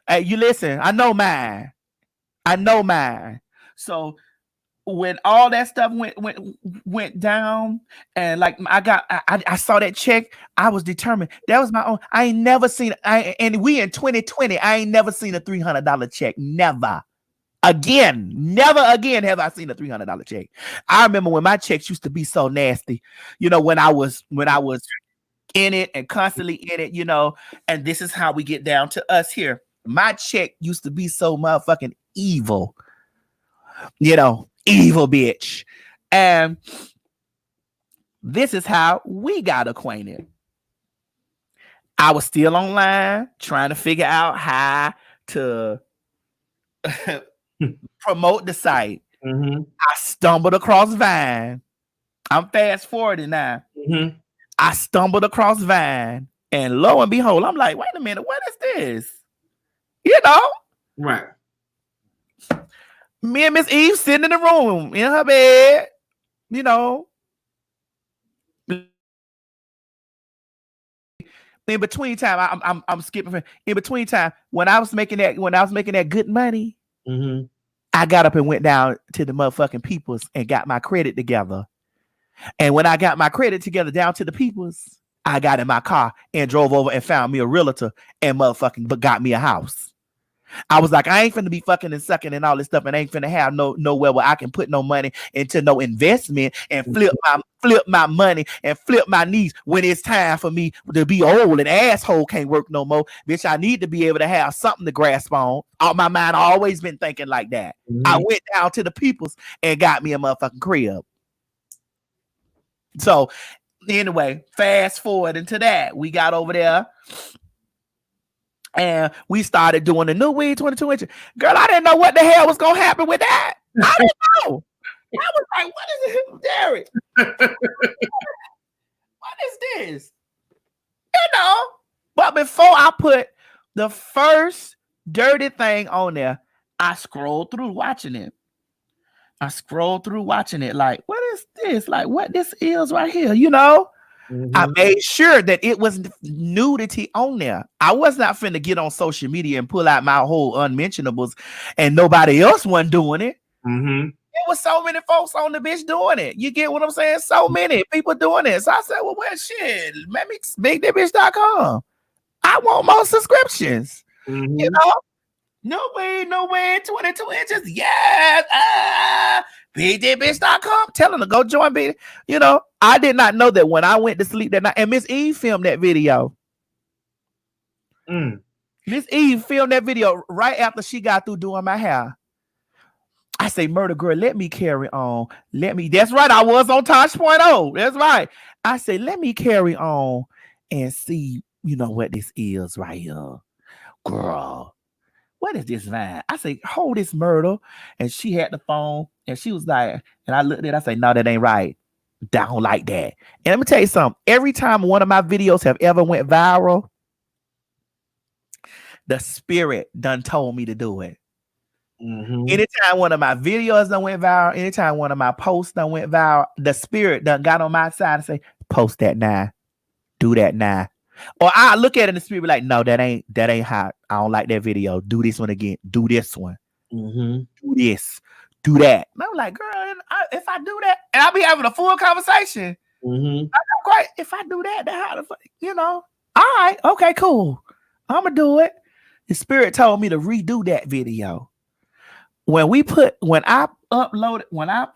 You listen, I know mine. So when all that stuff went down, and like I saw that check, I was determined. That was my own. I ain't never seen. And we in 2020. I ain't never seen a $300 check. Never again have I seen a $300 check. I remember when my checks used to be so nasty. You know, when I was in it and constantly in it. You know, and this is how we get down to us here. My check used to be so motherfucking evil. You know. Evil bitch. And this is how we got acquainted. I was still online trying to figure out how to promote the site. I stumbled across Vine. I'm fast forwarding now. I stumbled across Vine, and lo and behold, I'm like, wait a minute, what is this? You know? Right. Me and Miss Eve sitting in the room in her bed, you know. In between time, I'm skipping. In between time, when I was making that good money, I got up and went down to the motherfucking Peoples and got my credit together. And when I got my credit together down to the Peoples, I got in my car and drove over and found me a realtor and motherfucking got me a house. I was like, I ain't finna be fucking and sucking and all this stuff, and ain't finna have nowhere where I can put no money into no investment and flip my money and flip my knees when it's time for me to be old and asshole can't work no more. Bitch, I need to be able to have something to grasp on. All my mind always been thinking like that. I went down to the Peoples and got me a motherfucking crib. So anyway, fast forward into that. We got over there. And we started doing the new weed 22 inch. Girl, I didn't know what the hell was gonna happen with that. I didn't know. I was like, what is it, Derek? What is this? before I put the first dirty thing on there, I scrolled through watching it. Like, what is this? Like, what this is right here, you know? I made sure that it was nudity on there. I was not finna get on social media and pull out my whole unmentionables and nobody else wasn't doing it. There was so many folks on the bitch doing it. You get what I'm saying? So many people doing it. So I said, well, shit, let me BigDickBitch.com. I want more subscriptions. You know? No way, 22 inches. Yes. BigDickBitch.com. Tell them to go join me. You know, I did not know that when I went to sleep that night, and Miss Eve filmed that video. Miss Eve filmed that video right after she got through doing my hair. I say, murder girl, let me carry on. That's right. I was on Tosh.0. That's right. I say, let me carry on and see, you know, what this is right here. Girl, what is this vine? I say, hold this, Myrtle. And she had the phone and she was like, and I looked at it, I say, no, that ain't right. I don't like that. And let me tell you something. Every time one of my videos have ever went viral, the spirit done told me to do it. Anytime one of my videos done went viral, anytime one of my posts done went viral, the spirit done got on my side and say, post that now. Do that now. Or I look at it and the spirit be like, no, that ain't hot. I don't like that video. Do this one again. Do this one. Do this. Do that. And I'm like, girl, if I do that, and I'll be having a full conversation. I'm great. If I do that, how the fuck, you know? All right, okay, cool. I'm gonna do it. The spirit told me to redo that video. When I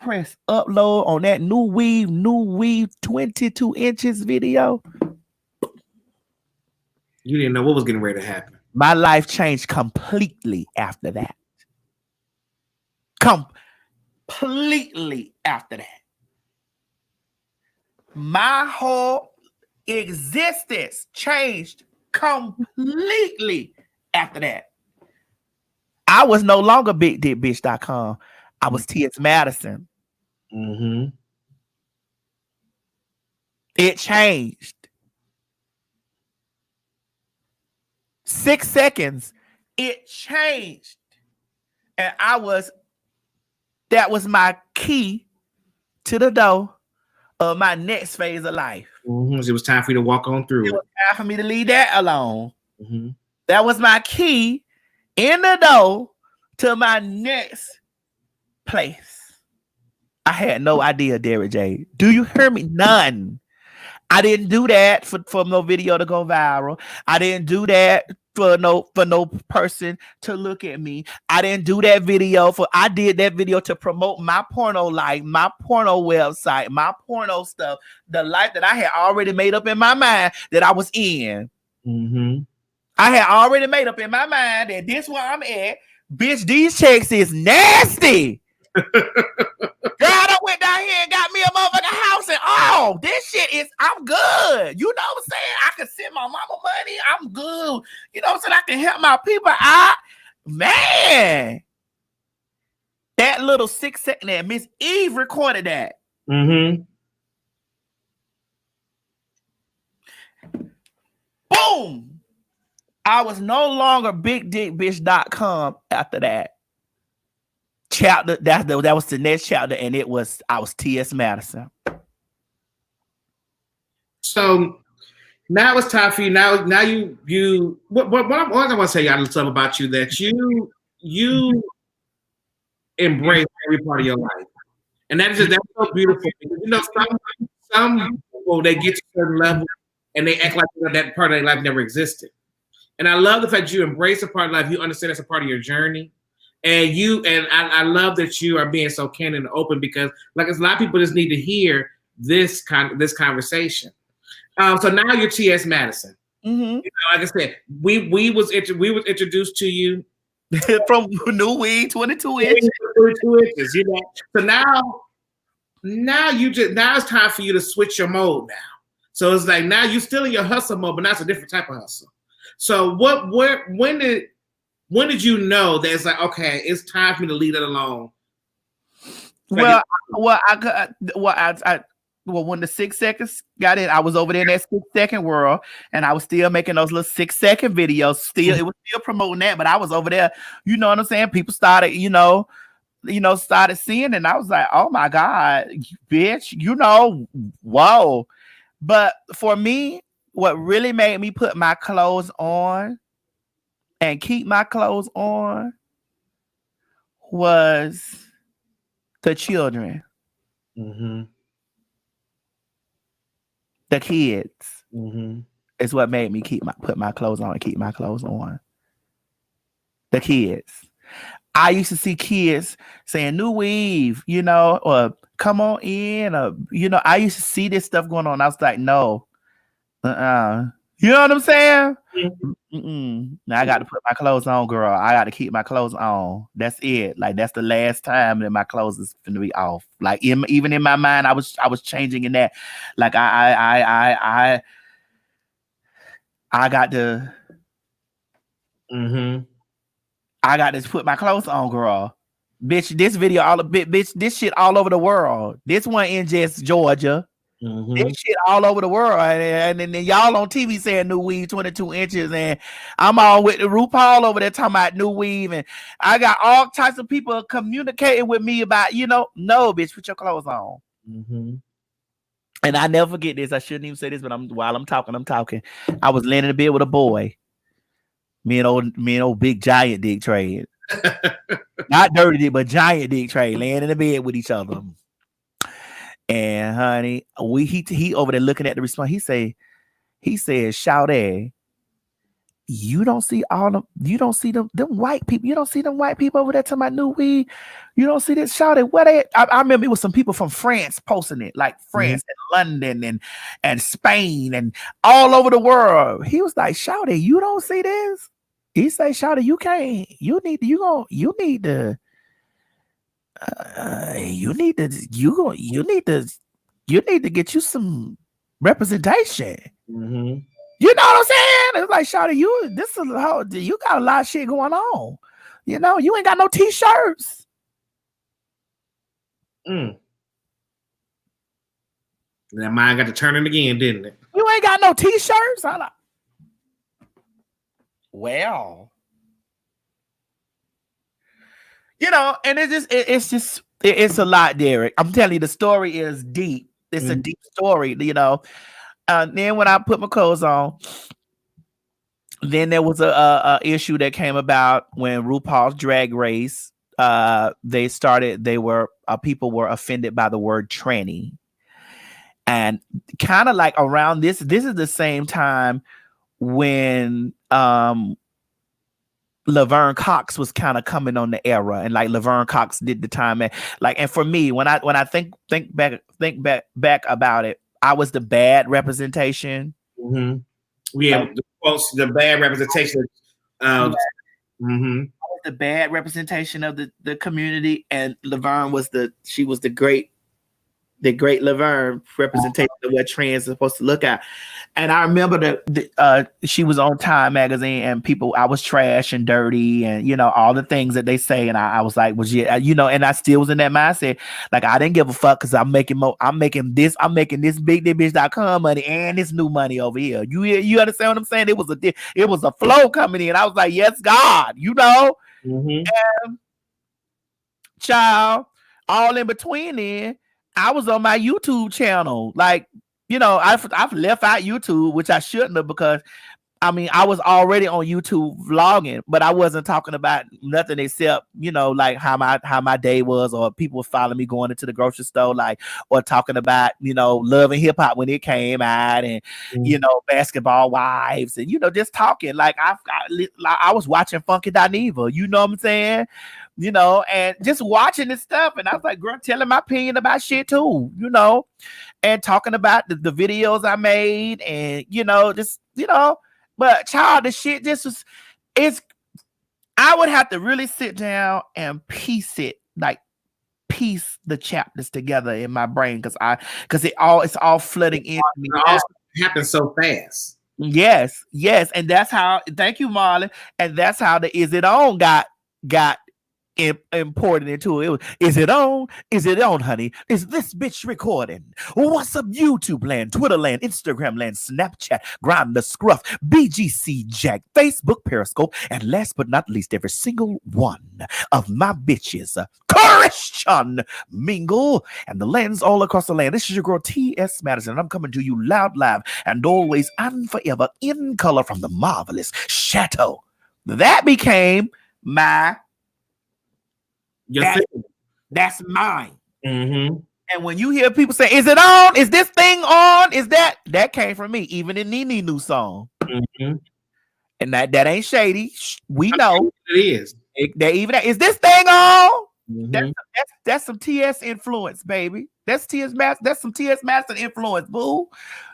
press upload on that new weave 22 inches video, you didn't know what was getting ready to happen. My life changed completely after that. Completely after that. My whole existence changed completely after that. I was no longer BigDickBitch.com. I was Ts Madison. It changed. 6 seconds. It changed. And that was my key to the door of my next phase of life. It was time for you to walk on through. It was time for me to leave that alone. That was my key in the door to my next place. I had no idea, Derrick J. Do you hear me? None. I didn't do that for no video to go viral. I didn't do that for no person to look at me. I didn't do that video I did that video to promote my porno life, my porno website, my porno stuff, the life that I had already made up in my mind that I was in. I had already made up in my mind that this where I'm at. Bitch, these checks is nasty. Girl, I went down here and got me a motherfucking house and this shit is, I'm good. You know what I'm saying? I can send my mama money. I'm good. You know what I'm saying? I can help my people out. Man. That little 6 second there, Miss Eve recorded that. Boom. I was no longer BigDickBitch.com after that. Chapter that was the next chapter, and I was Ts Madison. So now it's time for you. Now you what I want to say y'all stuff about you that you embrace every part of your life, and that's so beautiful. You know, some people they get to a certain level and they act like that part of their life never existed. And I love the fact you embrace a part of life. You understand it's a part of your journey. And I love that you are being so candid and open because like a lot of people just need to hear this conversation. So now you're Ts Madison. You know, like I said, we was introduced to you from New Weed 22 inches. 22 inches, you know. So now it's time for you to switch your mode now. So it's like now you're still in your hustle mode, but now it's a different type of hustle. So when did you know that it's like, okay, it's time for me to leave it alone? Well, when the 6 seconds got in, I was over there in that 6-second world, and I was still making those little 6-second videos. Still, it was still promoting that, but I was over there. You know what I'm saying? People started, started seeing, and I was like, oh my God, bitch, whoa. But for me, what really made me put my clothes on and keep my clothes on was the children. Mm-hmm. The kids Mm-hmm. is what made me put my clothes on and keep my clothes on. The kids. I used to see kids saying new weave, or come on in, or I used to see this stuff going on. I was like, no, you know what I'm saying? Now I got to put my clothes on, girl. I got to keep my clothes on. That's it. Like that's the last time that my clothes is gonna be off. Like even in my mind, I was changing in that. Like I got to. Mm-hmm. I got to put my clothes on, girl. Bitch, this video bitch, this shit all over the world. This one in just Georgia. Mm-hmm. This shit all over the world. And then y'all on TV saying new weave 22 inches. And I'm all with the RuPaul over there talking about new weave. And I got all types of people communicating with me about, no, bitch, put your clothes on. Mm-hmm. And I never forget this. I shouldn't even say this, but while I'm talking. I was laying in the bed with a boy. Me and old big giant dick trade. Not dirty dick, but giant dick trade, laying in the bed with each other. And honey, he over there looking at the response. He said, shout at. You don't see them white people. You don't see them white people over there talking about new weed. You don't see this. Shout at. Where they? I remember it was some people from France posting it, like France and London and Spain and all over the world. He was like, shout at, you don't see this? He say, shout at, you can't. You need to get you some representation. Mm-hmm. You know what I'm saying? It's like, Shawty, you got a lot of shit going on. You ain't got no t-shirts. That mind got to turn it again, didn't it? You ain't got no t-shirts? Well, and it's a lot, Derek. I'm telling you, the story is deep. It's a deep story, Then when I put my clothes on, then there was a issue that came about when RuPaul's Drag Race. People were offended by the word tranny, and kind of like around this is the same time when Laverne Cox was kind of coming on the era, and like Laverne Cox did the time, and for me, when I think back about it, I was the bad representation. Mm-hmm. Yeah, the bad representation. I was the bad representation of the community, and Laverne was the great Laverne representation of what trans is supposed to look at. And I remember that she was on Time magazine, and I was trash and dirty, and all the things that they say. And I was like, and I still was in that mindset. Like, I didn't give a fuck because I'm making this bigditbitch.com money and this new money over here. You understand what I'm saying? It was a flow coming in. I was like, yes, God, And child, all in between then, I was on my YouTube channel. Like, I've left out YouTube, which I shouldn't have, because I was already on YouTube vlogging, but I wasn't talking about nothing except, like how my day was, or people following me going into the grocery store, or talking about, Love and Hip Hop when it came out, and Basketball Wives, and just talking. Like I was watching Funky Dineva, you know what I'm saying? And just watching this stuff, and I was like, girl, telling my opinion about shit too, and talking about the videos I made, and but child, the shit I would have to really sit down and piece the chapters together in my brain, because it's all flooding into me. It happens so fast. Yes, and that's how. Thank you, Marlon. And that's how the Is It On got imported into it. Is it on? Is it on, honey? Is this bitch recording? What's up, YouTube land, Twitter land, Instagram land, Snapchat, Grind the Scruff, BGC Jack, Facebook, Periscope, and last but not least, every single one of my bitches, Christian Mingle, and the lands all across the land. This is your girl Ts Madison, and I'm coming to you loud, live, and always and forever in color from the marvelous Chateau. That became my that's mine. Mm-hmm. And when you hear people say, "Is it on? Is this thing on? Is that came from me?" Even in Nene new song, and that ain't shady. We know it is. They even is this thing on? Mm-hmm. That's some TS influence, baby. That's some TS Madison influence, boo.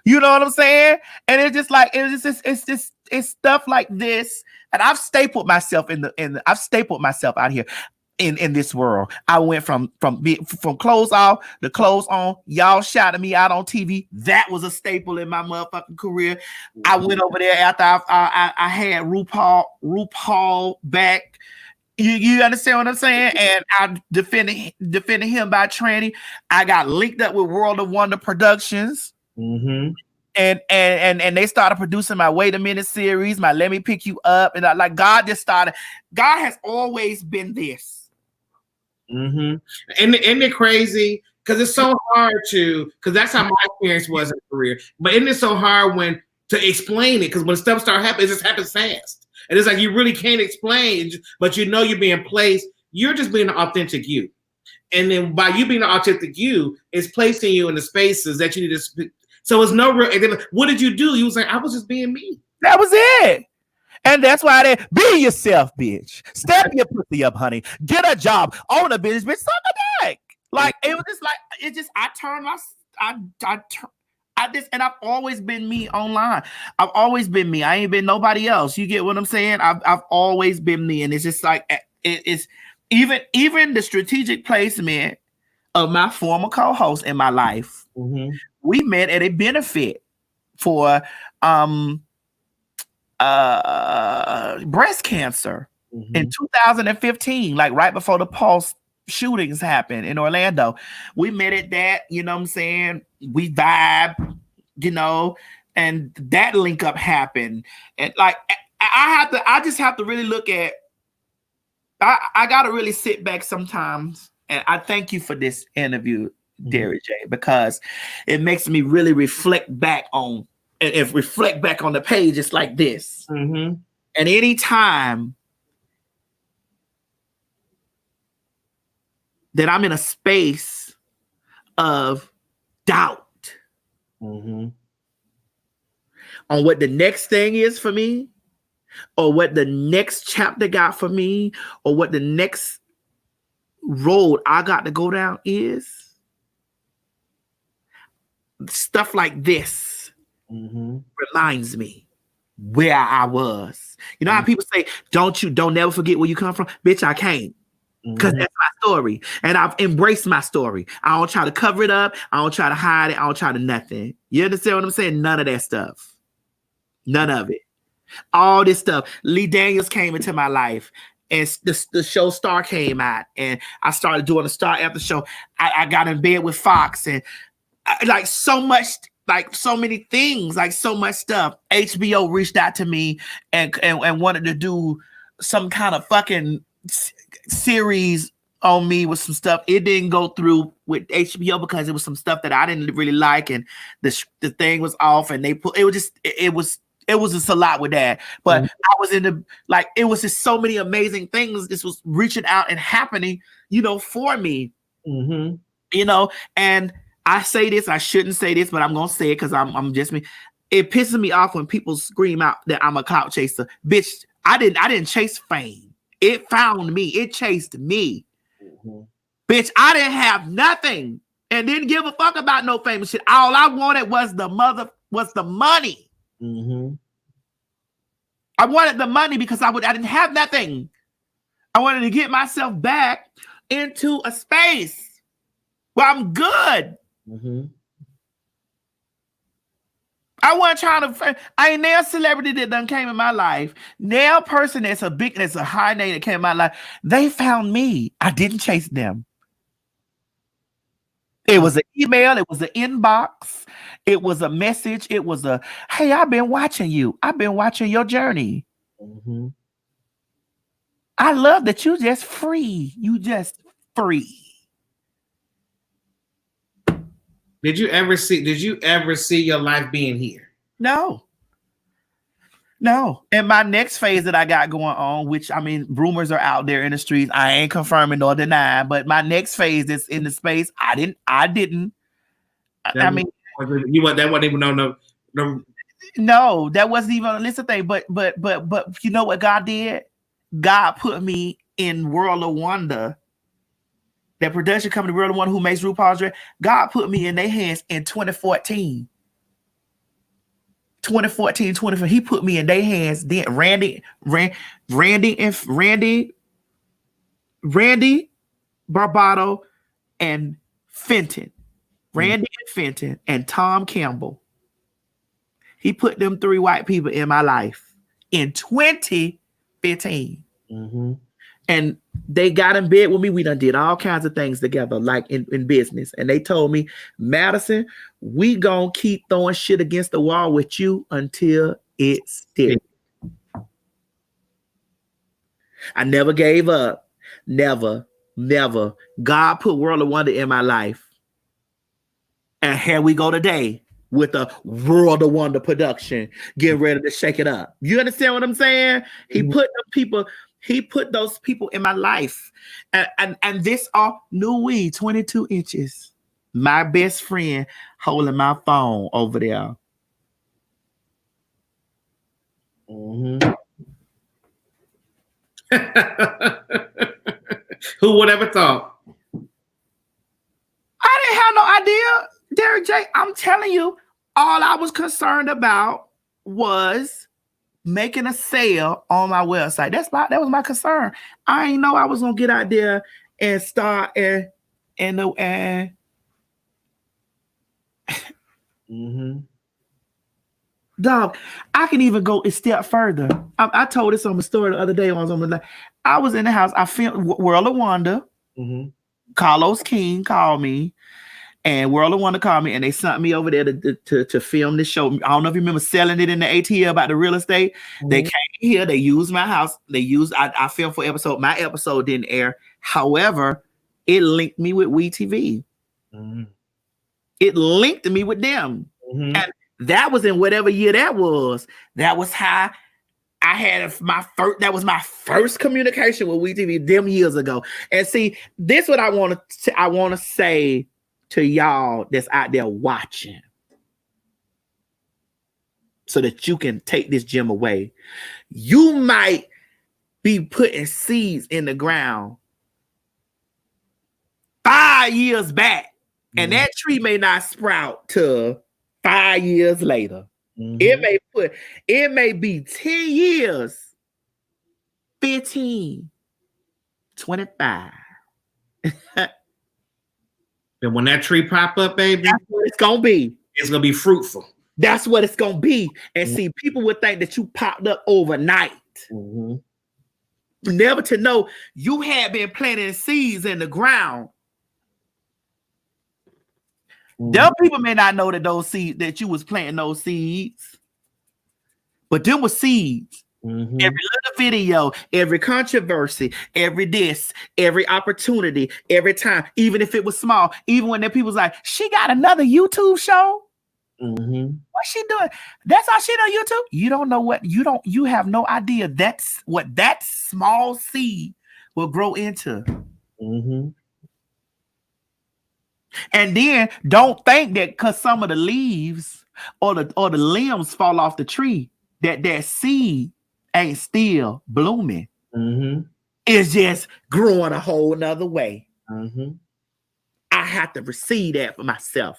You know what I'm saying? And it's just like it's stuff like this. And I've stapled myself I've stapled myself out here in this world. I went from clothes off to clothes on. Y'all shouted me out on TV. That was a staple in my motherfucking career. I went over there after I had RuPaul back. You understand what I'm saying? And I defended him by tranny. I got linked up with World of Wonder Productions. Mm-hmm. And they started producing my Wait a Minute series, my Let Me Pick You Up, and God has always been this. Mm-hmm. And isn't it crazy? Because it's so hard because that's how my experience was in career. But isn't it so hard to explain it? Because when stuff starts happening, it just happens fast. And it's like you really can't explain, but you know you're being placed. You're just being an authentic you. And then by you being an authentic you, it's placing you in the spaces that you need to speak. So it's no real. And then, what did you do? You was like, I was just being me. That was it. And that's why they be yourself, bitch. Step your pussy up, honey. Get a job. Own a business, bitch. Suck a dick. Like it was just like I turned and I've always been me online. I've always been me. I ain't been nobody else. You get what I'm saying? I've always been me, and it's just like it's even the strategic placement of my former co-host in my life. Mm-hmm. We met at a benefit for breast cancer in 2015, like right before the Pulse shootings happened in Orlando. We met at that, you know what I'm saying? We vibe, you know, and that link up happened. And like I just have to really look at I gotta really sit back sometimes. And I thank you for this interview, Derrick J, because it makes me really reflect back on the page. It's like this. Mm-hmm. And anytime that I'm in a space of doubt on what the next thing is for me, or what the next chapter got for me, or what the next road I got to go down is, stuff like this reminds me where I was. You know how people say, don't never forget where you come from? Bitch, I can't. Because that's my story. And I've embraced my story. I don't try to cover it up. I don't try to hide it. I don't try to nothing. You understand what I'm saying? None of that stuff. None of it. All this stuff. Lee Daniels came into my life. And the show Star came out. And I started doing the Star after show. I got in bed with Fox. And like so much, like so many things, like so much stuff. HBO reached out to me and wanted to do some kind of fucking series on me with some stuff. It didn't go through with HBO because it was some stuff that I didn't really like, and the thing was off, and they put it was just a lot with that. But I was in the like it was just so many amazing things. This was reaching out and happening, you know, for me, you know. And I say this, I shouldn't say this, but I'm gonna say it because I'm just me. It pisses me off when people scream out that I'm a clout chaser, bitch. I didn't chase fame. It found me. It chased me. Bitch, I didn't have nothing and didn't give a fuck about no famous shit. All I wanted was the money. I wanted the money because I didn't have nothing. I wanted to get myself back into a space where I'm good. I wasn't trying to. I ain't nail celebrity that done came in my life. Nail person that's a high name that came in my life. They found me. I didn't chase them. It was an email. It was an inbox. It was a message. It was a, hey, I've been watching you. I've been watching your journey. Mm-hmm. I love that you just free. You just free. Did you ever see your life being here? No. And my next phase that I got going on, which I mean, rumors are out there in the streets. I ain't confirming nor denying, but my next phase is in the space. I didn't. That wasn't even no. No, that wasn't even a list of things. But you know what God did? God put me in World of Wonder. That production company, World of Wonder, who makes RuPaul's Drag. God put me in their hands in 2014. 2014. He put me in their hands. Then Randy Barbato and Fenton. Randy and Fenton and Tom Campbell. He put them 3 white people in my life in 2015. Mm-hmm. And they got in bed with me. We done did all kinds of things together, like in business. And they told me, Madison, we gonna keep throwing shit against the wall with you until it sticks. I never gave up. Never. God put World of Wonder in my life. And here we go today with a World of Wonder production, getting ready to shake it up. You understand what I'm saying? He put those people in my life. And this are Louis, 22 inches. My best friend holding my phone over there. Mm-hmm. Who would ever thought? I didn't have no idea, Derek J. I'm telling you, all I was concerned about was making a sale on my website. That was my concern. I ain't know I was gonna get out there and start and mm-hmm. Dog, I can even go a step further. I told this on the story the other day. I was in the house. I filmed World of Wonder. Mm-hmm. Carlos King called me, and World of Wonder called me, and they sent me over there to film this show. I don't know if you remember selling it in the ATL about the real estate. Mm-hmm. They came here. They used my house. I filmed for episode. My episode didn't air. However, it linked me with WeTV. Mm-hmm. It linked me with them. Mm-hmm. And that was in whatever year that was. That was how I had my first communication with WeTV them years ago. And see, this is what I want to say to y'all that's out there watching, so that you can take this gem away. You might be putting seeds in the ground 5 years back, and that tree may not sprout till 5 years later. Mm-hmm. It may be 10 years, 15, 25. And when that tree pop up, baby, that's what it's gonna be. It's gonna be fruitful. That's what it's gonna be. And see, people would think that you popped up overnight. Mm-hmm. Never to know you had been planting seeds in the ground. Them people may not know that those seeds, that you was planting those seeds, but them were seeds. Mm-hmm. Every little video, every controversy, every diss, every opportunity, every time, even if it was small, even when the people's like, she got another YouTube show. Mm-hmm. What's she doing? That's how she on YouTube. You don't know what you have no idea. That's what that small seed will grow into. Mm-hmm. And then don't think that because some of the leaves or the limbs fall off the tree, that seed ain't still blooming. Mm-hmm. It's just growing a whole nother way. Mm-hmm. I have to receive that for myself.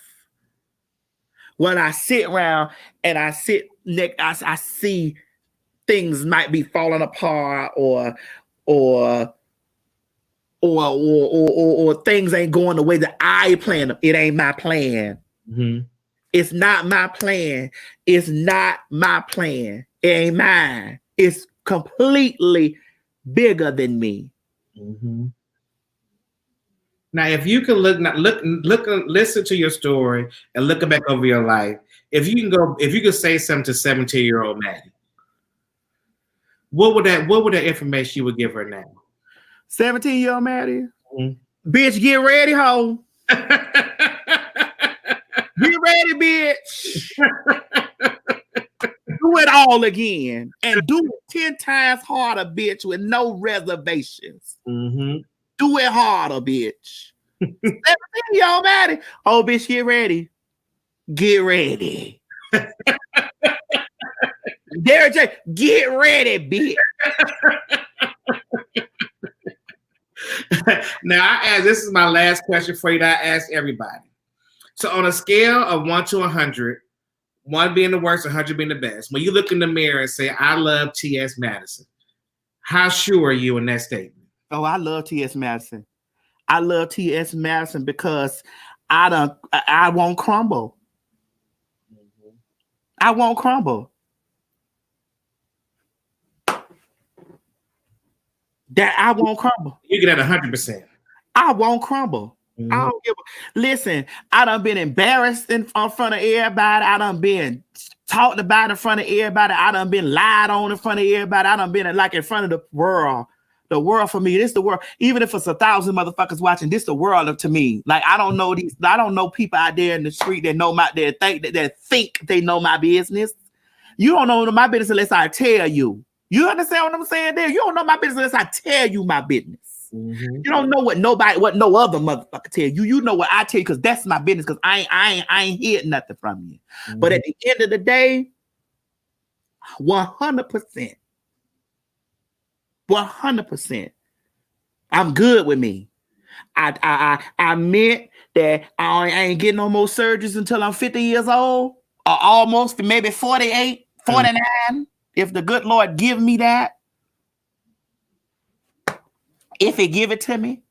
When I sit around and I see things might be falling apart or things ain't going the way that I plan them. It ain't my plan. Mm-hmm. It's not my plan. It's not my plan. It ain't mine. It's completely bigger than me. Mm-hmm. Now, if you can listen to your story and look back over your life, if you could say something to 17-year-old Maddie, what would that information you would give her now? 17-year-old Maddie? Mm-hmm. Bitch, get ready, ho. Get ready, bitch. Do it all again. And do it 10 times harder, bitch, with no reservations. Mm-hmm. Do it harder, bitch. 17-year-old Maddie. Oh, bitch, get ready. Get ready. Derek J, get ready, bitch. Now, this is my last question for you that I ask everybody. So on a scale of 1 to 100, 1 being the worst, 100 being the best, when you look in the mirror and say, I love Ts Madison, how sure are you in that statement? Oh, I love Ts Madison. I love Ts Madison because I won't crumble. Mm-hmm. I won't crumble. That I won't crumble. You get at 100%. I won't crumble. Mm-hmm. I don't give a listen. I done been embarrassed in front of everybody. I done been talked about in front of everybody. I done been lied on in front of everybody. I done been like in front of the world. The world for me, this the world. Even if it's 1,000 motherfuckers watching, this the world to me. Like I don't know people out there in the street that know that think they know my business. You don't know my business unless I tell you. You understand what I'm saying there? You don't know my business unless I tell you my business. Mm-hmm. You don't know what no other motherfucker tell you. You know what I tell you because that's my business. Because I ain't heard nothing from you. Mm-hmm. But at the end of the day, 100%. 100%. I'm good with me. I meant that I ain't getting no more surgeries until I'm 50 years old, or almost maybe 48, 49. Mm-hmm. If the good Lord give me that, if he give it to me,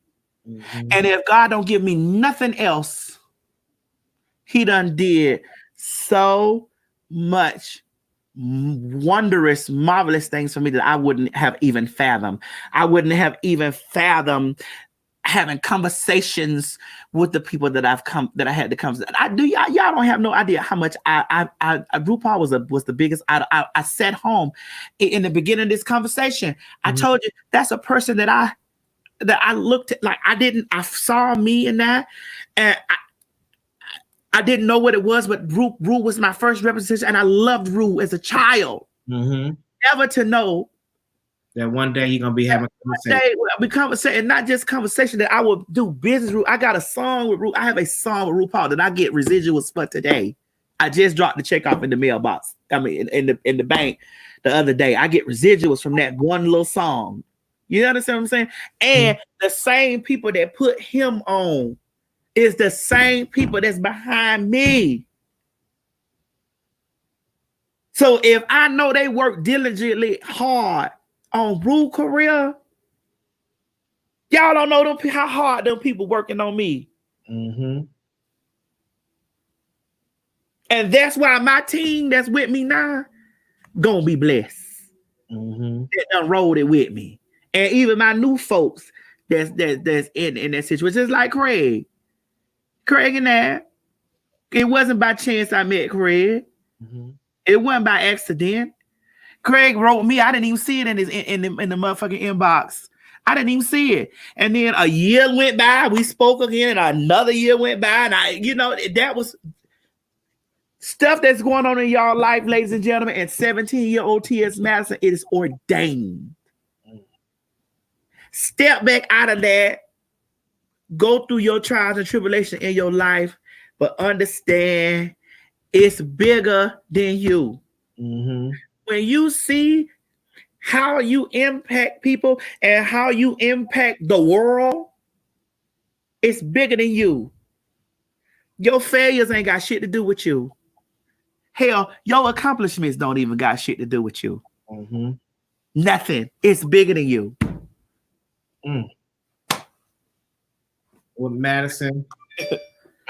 mm-hmm. And if God don't give me nothing else, he done did so much wondrous, marvelous things for me that I wouldn't have even fathomed. I wouldn't have even fathomed having conversations with the people that I had to come. Y'all don't have no idea how much RuPaul was the biggest. I sat home in the beginning of this conversation. Mm-hmm. I told you that's a person that I looked at, like I saw me in that, and I didn't know what it was, but Ru was my first representation, and I loved Ru as a child. Mm-hmm. Never to know that one day you're gonna be having a conversation, and not just conversation, that I will do business. Ru, I got a song with Ru. I have a song with RuPaul that I get residuals for today. I just dropped the check off in the mailbox. I mean, in the bank the other day. I get residuals from that one little song. You understand what I'm saying? And the same people that put him on is the same people that's behind me. So if I know they work diligently hard on Ru career, y'all don't know how hard them people working on me. Mm-hmm. And that's why my team that's with me now gonna be blessed. Mm-hmm. That done rolled it with me. And even my new folks that's in that situation, just like Craig and that. It wasn't by chance I met Craig. Mm-hmm. It wasn't by accident. Craig wrote me. I didn't even see it in the motherfucking inbox. I didn't even see it. And then a year went by. We spoke again. And another year went by. And that was stuff that's going on in y'all life, ladies and gentlemen. And 17-year-old Ts Madison, it is ordained. Step back out of that. Go through your trials and tribulations in your life, but understand it's bigger than you. Mm-hmm. When you see how you impact people and how you impact the world, it's bigger than you. Your failures ain't got shit to do with you. Hell, your accomplishments don't even got shit to do with you. Mm-hmm. Nothing. It's bigger than you. Well, Madison,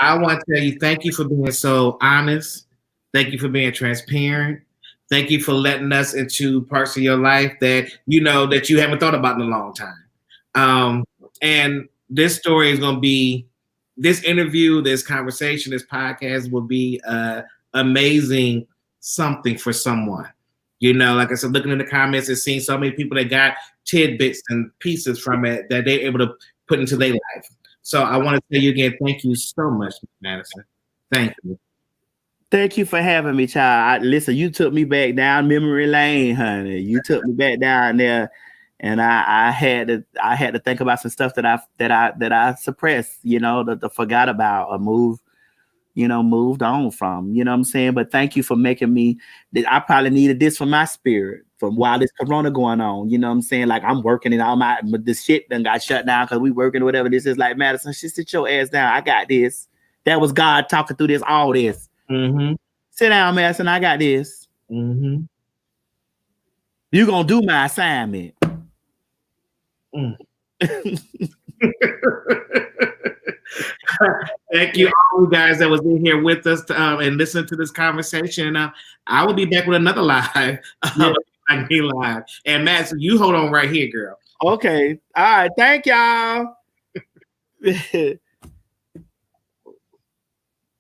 I want to tell you, thank you for being so honest. Thank you for being transparent. Thank you for letting us into parts of your life that that you haven't thought about in a long time. And this story is going to be, this interview, this conversation, this podcast will be amazing something for someone. Like I said, looking in the comments and seeing so many people that got tidbits and pieces from it that they're able to put into their life. So I want to tell you again, thank you so much, Madison. Thank you. Thank you for having me, child. Listen, you took me back down memory lane, honey. You took me back down there, and I had to think about some stuff that I suppressed, that forgot about or moved on from. You know what I'm saying? But thank you for making me. I probably needed this for my spirit from while this Corona going on. You know what I'm saying? Like I'm working and but this shit done got shut down because we working or whatever. This is like, Madison, just sit your ass down. I got this. That was God talking through this, all this. Mm-hmm. Sit down, Madison. I got this. Mm-hmm. You gonna do my assignment. Mm. Thank you, all you guys that was in here with us and listen to this conversation. I will be back with another live. Live. And Madison, you hold on right here, girl. Okay. All right. Thank y'all.